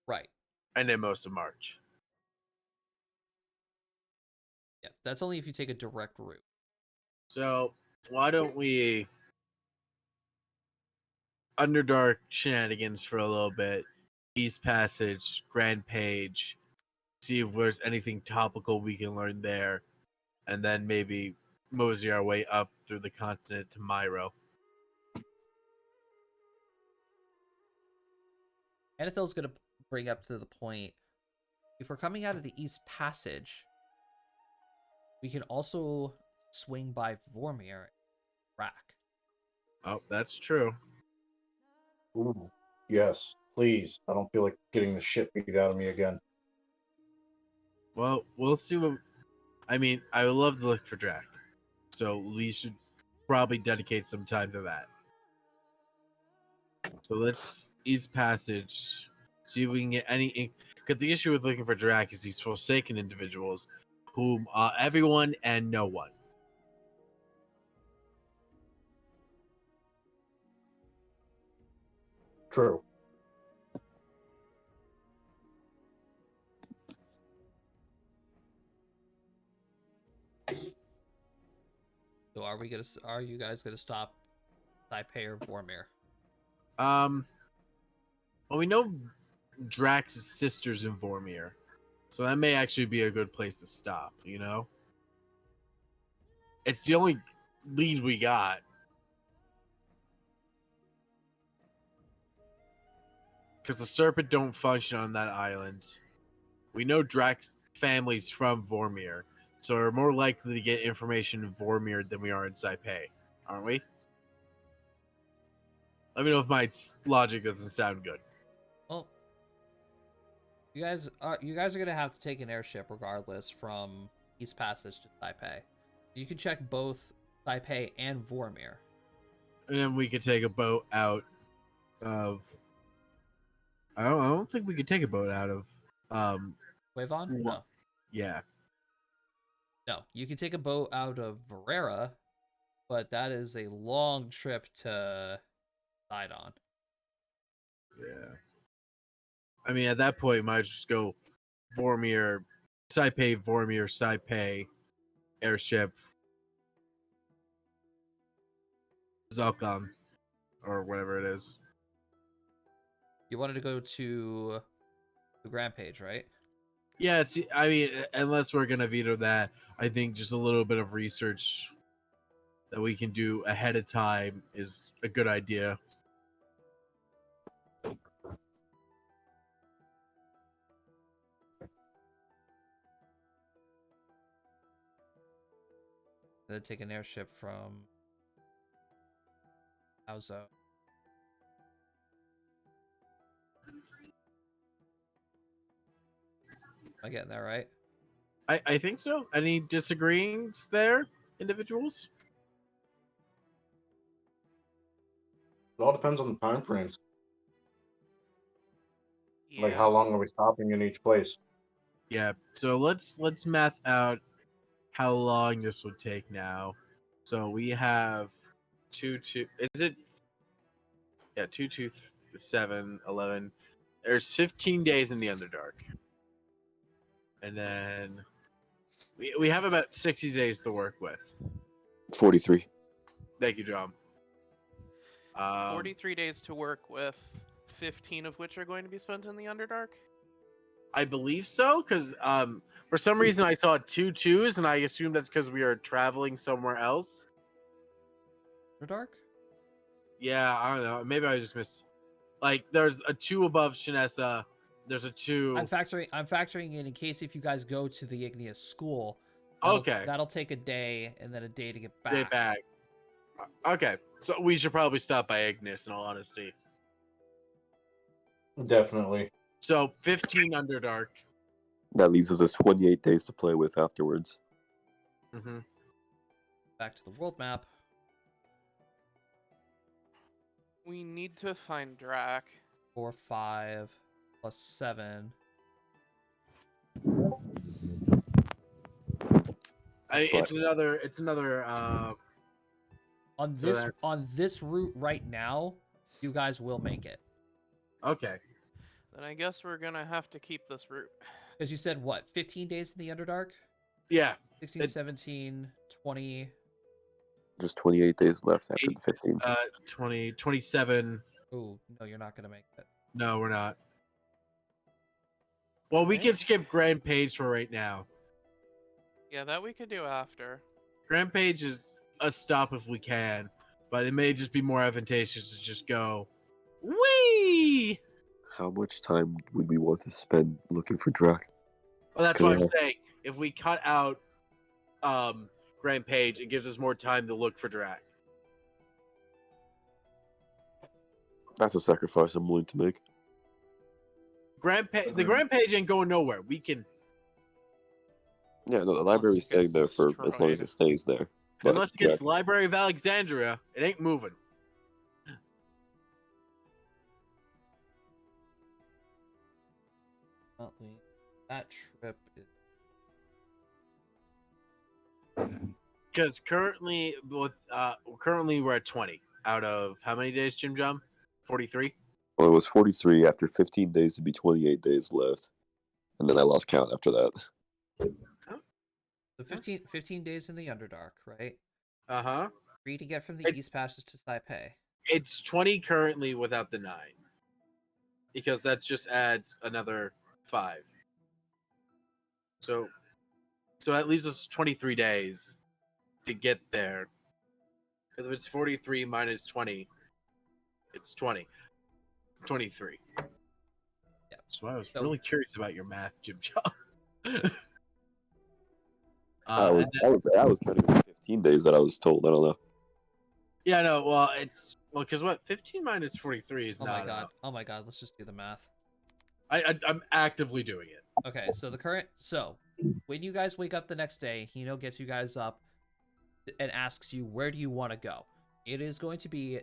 Right. and then most of March. Yeah. That's only if you take a direct route. So why don't we Underdark shenanigans for a little bit? East Passage, Grand Page. See if there's anything topical we can learn there, and then maybe mosey our way up through the continent to Myro. Anathel's going to bring up to the point, if we're coming out of the East Passage, we can also swing by Vormir and Rack. Oh, that's true. Ooh, yes, please. I don't feel like getting the shit beat out of me again. Well, we'll see what. I mean, I would love to look for Drac, so we should probably dedicate some time to that. So let's East Passage, see if we can get any. Because the issue with looking for Drac is these forsaken individuals, whom everyone and no one. True. So are you guys gonna stop Taipei or Vormir? Well, we know Drax's sister's in Vormir, so that may actually be a good place to stop. You know, it's the only lead we got. Because the serpent don't function on that island. We know Drax family's from Vormir, so we're more likely to get information in Vormir than we are in Taipei, aren't we? Let me know if my logic doesn't sound good. Well, you guys are gonna have to take an airship regardless from East Passage to Taipei. You can check both Taipei and Vormir. And then we could take a boat out of. I don't think we could take a boat out of. Wavon? No. Yeah. No. You can take a boat out of Varera, but that is a long trip to Sidon. Yeah. I mean, at that point, might just go Vormir, Taipei, airship, Zelkon, or whatever it is. You wanted to go to the Grand Page, right? Yeah, I mean, unless we're gonna veto that, I think just a little bit of research that we can do ahead of time is a good idea. And then take an airship from Auzo. Am I getting that right? I think so. Any disagreeings there, individuals? It all depends on the time frames. Like, Yeah. how long are we stopping in each place? Yeah. So let's math out how long this would take now. So we have 2 2. Is it? Yeah, 2 2 7 11. There's 15 days in the Underdark, and then we have about 60 days to work with. 43. Thank you, John. 43 days to work with, 15 of which are going to be spent in the Underdark? I believe so, because for some reason I saw 2 2s, and I assume that's because we are traveling somewhere else. Underdark? Yeah, I don't know. Maybe I just missed. Like, there's a 2 above Shinessa. There's a 2. I'm factoring in case if you guys go to the Igneous School. Okay. That'll take a day and then a day to get back. Get back. Okay, so we should probably stop by Ignis, in all honesty. Definitely. So 15 Underdark. That leaves us 28 days to play with afterwards. Mm-hmm. Back to the world map. We need to find Drac. 4, 5, plus 7. It's another. On So this that's- on this route right now, you guys will make it. Okay. Then I guess we're gonna have to keep this route. Because you said what, 15 days in the Underdark? Yeah. 16, It- 17, 20. Just 28 days left after the 15th. 20, 27. Oh, no, you're not going to make it. No, we're not. Well, we Okay. can skip Grand Page for right now. Yeah, that we could do after. Grand Page is a stop if we can, but it may just be more advantageous to just go. Whee! How much time would we want to spend looking for Drac? Well, that's what I'm Yeah. saying. If we cut out Grand Page, it gives us more time to look for Drac. That's a sacrifice I'm willing to make. The Grand Page ain't going nowhere. We can, Yeah, no, the Unless library's it gets staying there for as long as destroyed. it stays there. But unless it gets Drac- Library of Alexandria, it ain't moving. That trip is Because currently we're at 20 out of how many days, Jim Jum? 43. well, it was 43 after 15 days to be 28 days left. And then I lost count after that. so 15 days in the Underdark, right? Uh-huh. Free to get from the East Passes to Taipei. It's 20 currently without the 9. Because that just adds another 5. So that leaves us 23 days to get there. Because if it's 43 minus 20, it's 20. 23. Yeah. So I was So- really curious about your math, Jim John. I was counting the 15 days that I was told. I don't know. Yeah, no, well, because what 15 minus 43 is Oh not. my god. Oh my god, let's just do the math. I'm actively doing it. Okay, so when you guys wake up the next day, Hino gets you guys up and asks you, where do you want to go? It is going to be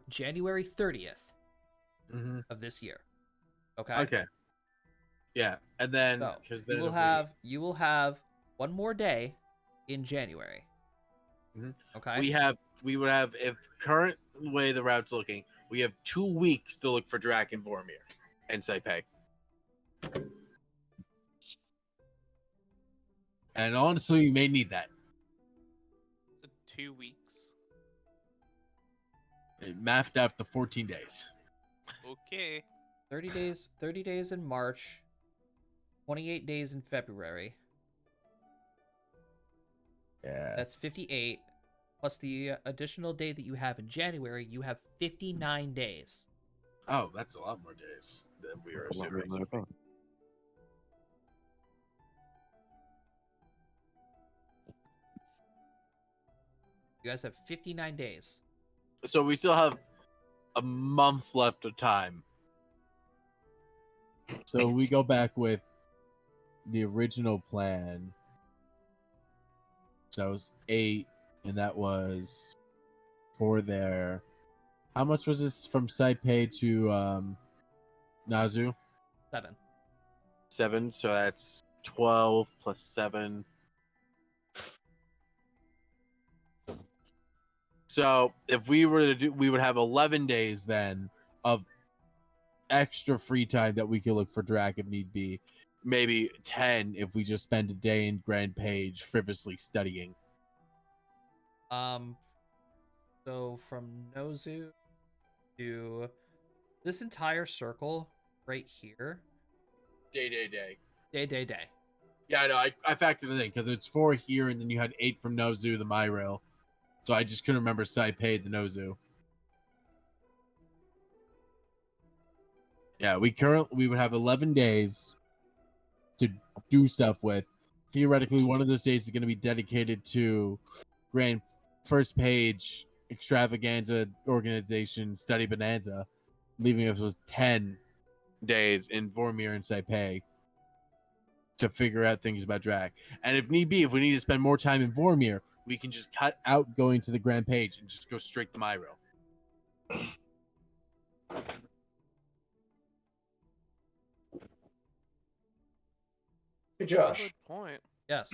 January 30th Mm-hmm. of this year. Okay? Okay. Yeah, and then So because you will have one more day in January. Mhm. Okay? we would have, if current way the route's looking, we have 2 weeks to look for Drac and Vormir and Taipei. And honestly, we may need that. So 2 weeks. It mathed out to 14 days. Okay. 30 days in March, 28 days in February. Yeah. That's 58. Plus the additional day that you have in January, you have 59 days. Oh, that's a lot more days than we were assuming. You guys have 59 days. So we still have a month's left of time. So we go back with the original plan. So it was 8, and that was for their. How much was this from Saipei to Nazu? 7. 7, so that's 12 plus 7. So if we were to do, we would have 11 days then of extra free time that we could look for Drac if need be. Maybe 10 if we just spend a day in Grand Page frivolously studying. So from Nozu to this entire circle right here. Day. Day. Yeah, I know. I factored it in because it's 4 here, and then you had 8 from Nozu, the Myrail. So I just couldn't remember Saipei, the Nozu. Yeah, we would have 11 days to do stuff with. Theoretically, one of those days is going to be dedicated to Grand First Page Extravaganza Organization Study Bonanza, leaving us with 10 days in Vormir and Saipei to figure out things about Drac. And if need be, if we need to spend more time in Vormir, we can just cut out going to the Grand Page and just go straight to Myro. Hey, Josh, Good point. Yes.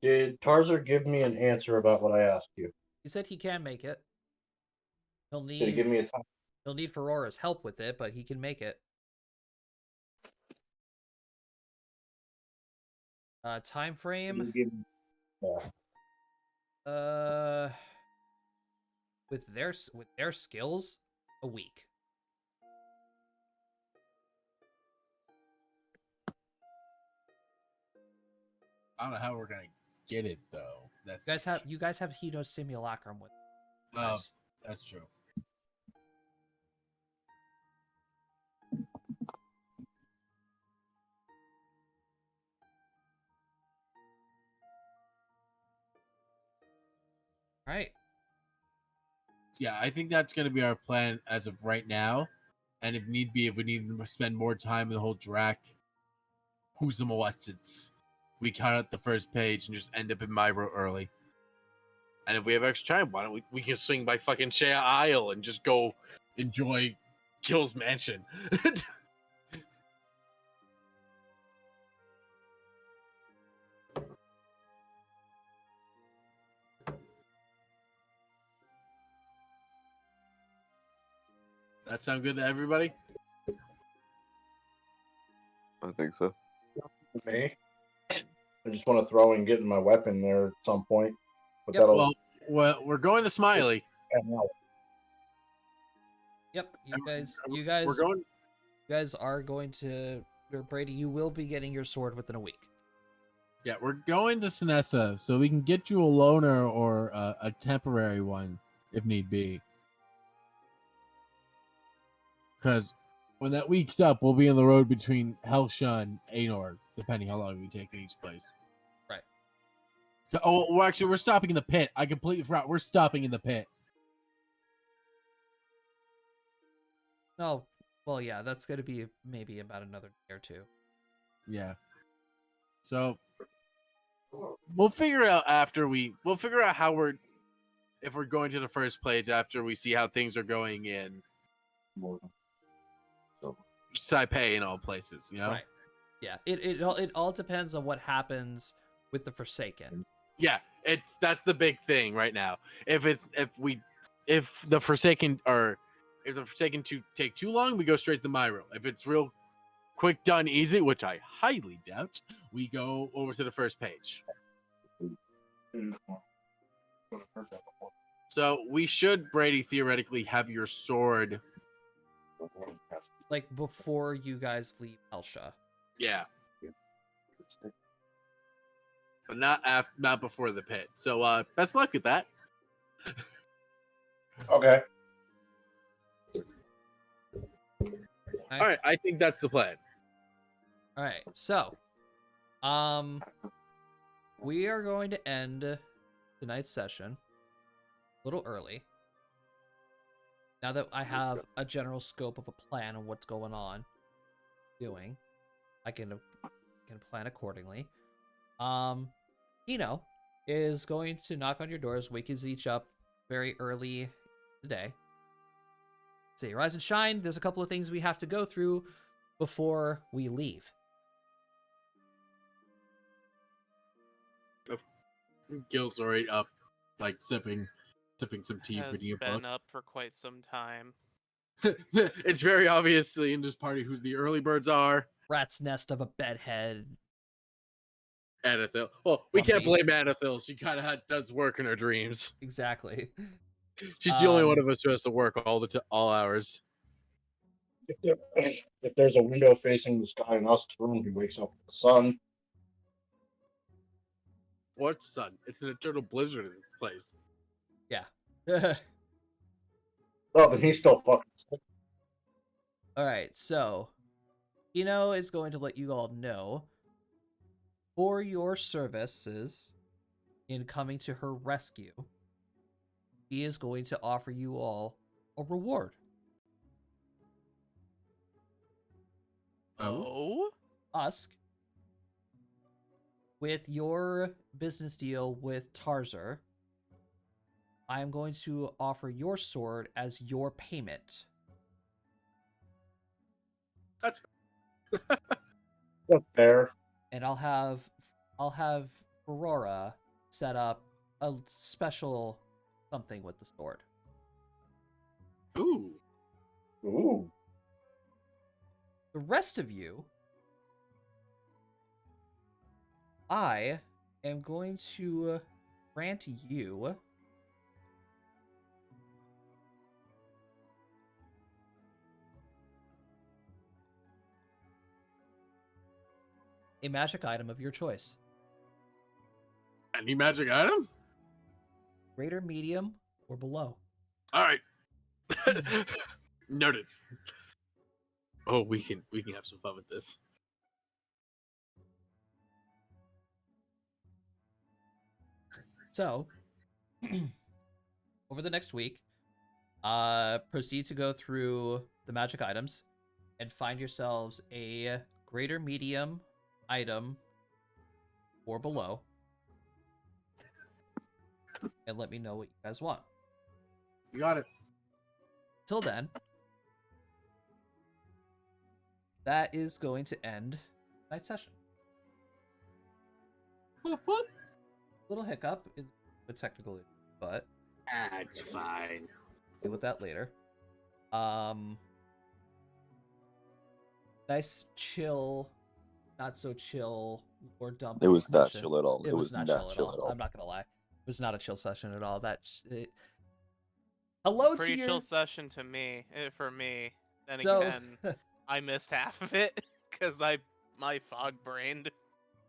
did Tarzer give me an answer about what I asked you? He said he can make it. He'll Did he need give me a time? he'll need Ferora's help with it, but he can make it. Time frame. Yeah. With their skills, a week. I don't know how we're gonna get it though. You guys have Hito's simulacrum with. Oh, that's true. All right. Yeah, I think that's going to be our plan as of right now. And if need be, if we need to spend more time in the whole Drac, who's the molesteds, we cut out the first page and just end up in Myro early. And if we have extra time, why don't we can swing by fucking Shea Isle and just go Enjoy. Gil's mansion. That sound good to everybody? I think so. Me? I just want to throw in getting my weapon there at some point. But Yep, that'll. Well, we're going to Smiley. Yep. You We're guys are going to. Or Brady, you will be getting your sword within a week. Yeah, we're going to Sinessa, so we can get you a loaner or a temporary one if need be. Because when that week's up, we'll be on the road between Helsha and Anor, depending how long we take in each place. Right. Oh, well, actually, we're stopping in the pit. I completely forgot. We're stopping in the pit. Oh, well, yeah, that's going to be maybe about another day or two. Yeah. So We'll figure it out after we'll figure out if we're going to the first place after we see how things are going in Saipei and all places, you know? Right. Yeah. It all depends on what happens with the Forsaken. Yeah, that's the big thing right now. If the Forsaken to take too long, we go straight to Myro. If it's real quick, done, easy, which I highly doubt, we go over to the first page. So we should, Brady, theoretically have your sword. Like before you guys leave Elsha. Yeah, but not before the pit. So best luck with that. Okay. All right, I think that's the plan. All right, so, we are going to end tonight's session a little early. Now that I have a general scope of a plan on what's going on, I can plan accordingly. Hino is going to knock on your doors, wake you each up very early today. Say, rise and shine. There's a couple of things we have to go through before we leave. Gil's already up, like sipping some tea, Has reading a been book. up for quite some time. It's very obviously in this party who the early birds are. Rat's nest of a bedhead. Anathil. Well, we can't Grumpy. blame Anathil. She kind of does work in her dreams. Exactly. She's the only one of us who has to work all hours. If there's a window facing the sky in Husk's room, he wakes up with the sun. What sun? It's an eternal blizzard in this place. Yeah. Oh, then he's still fucking sick. All right, so Hino is going to let you all know for your services in coming to her rescue, he is going to offer you all a reward. Oh? Usk, with your business deal with Tarzer, I am going to offer your sword as your payment. That's That's fair. And I'll have Aurora set up a special something with the sword. ooh. Ooh. The rest of you, I am going to grant you a magic item of your choice. Any magic item? Greater, medium, or below. All right. Noted. Oh, we can have some fun with this. So, over the next week, proceed to go through the magic items and find yourselves a greater, medium item or below. And let me know what you guys want. You got it. Till then, that is going to end tonight's session. What? Little hiccup in the technical, but That's fine. deal with that later. Nice, chill, not so chill, or dump. It was not session. chill at all. It was not chill at all. I'm not gonna lie. It was not a chill session at all. Hello Pretty to your... chill session to me, for me. Then So, again, I missed half of it because my fog brained.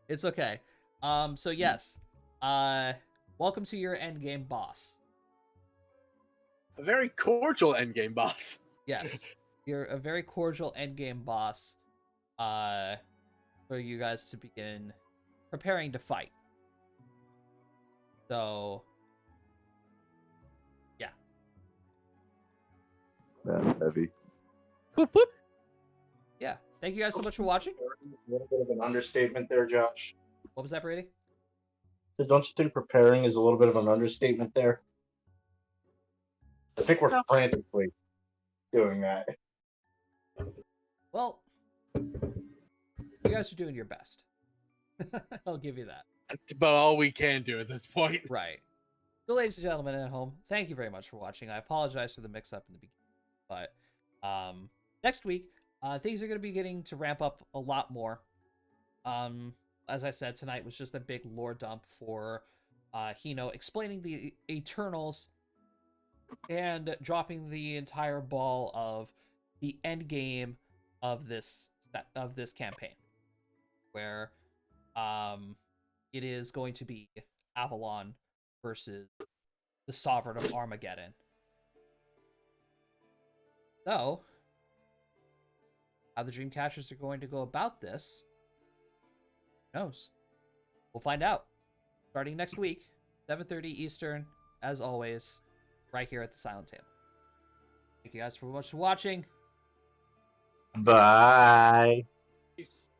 it's okay. So yes, welcome to your endgame boss. A very cordial endgame boss. Yes, you're a very cordial endgame boss. For you guys to begin preparing to fight. So, yeah. Man, heavy. Boop, boop. Yeah. Thank you guys so much for watching. A little bit of an understatement there, Josh. What was that, Brady? So don't you think preparing is a little bit of an understatement there? I think we're frantically doing that. Well, you guys are doing your best. I'll give you that. That's about all we can do at this point. Right. So, ladies and gentlemen at home, thank you very much for watching. I apologize for the mix-up in the beginning, but next week, things are going to be getting to ramp up a lot more. As I said, tonight was just a big lore dump for Hino explaining the Eternals and dropping the entire ball of the end game of this campaign, where it is going to be Avalon versus the Sovereign of Armageddon. So, how the Dreamcatchers are going to go about this, who knows? We'll find out starting next week, 7:30 Eastern, as always, right here at the Silent Table. Thank you guys for watching. Bye. Peace.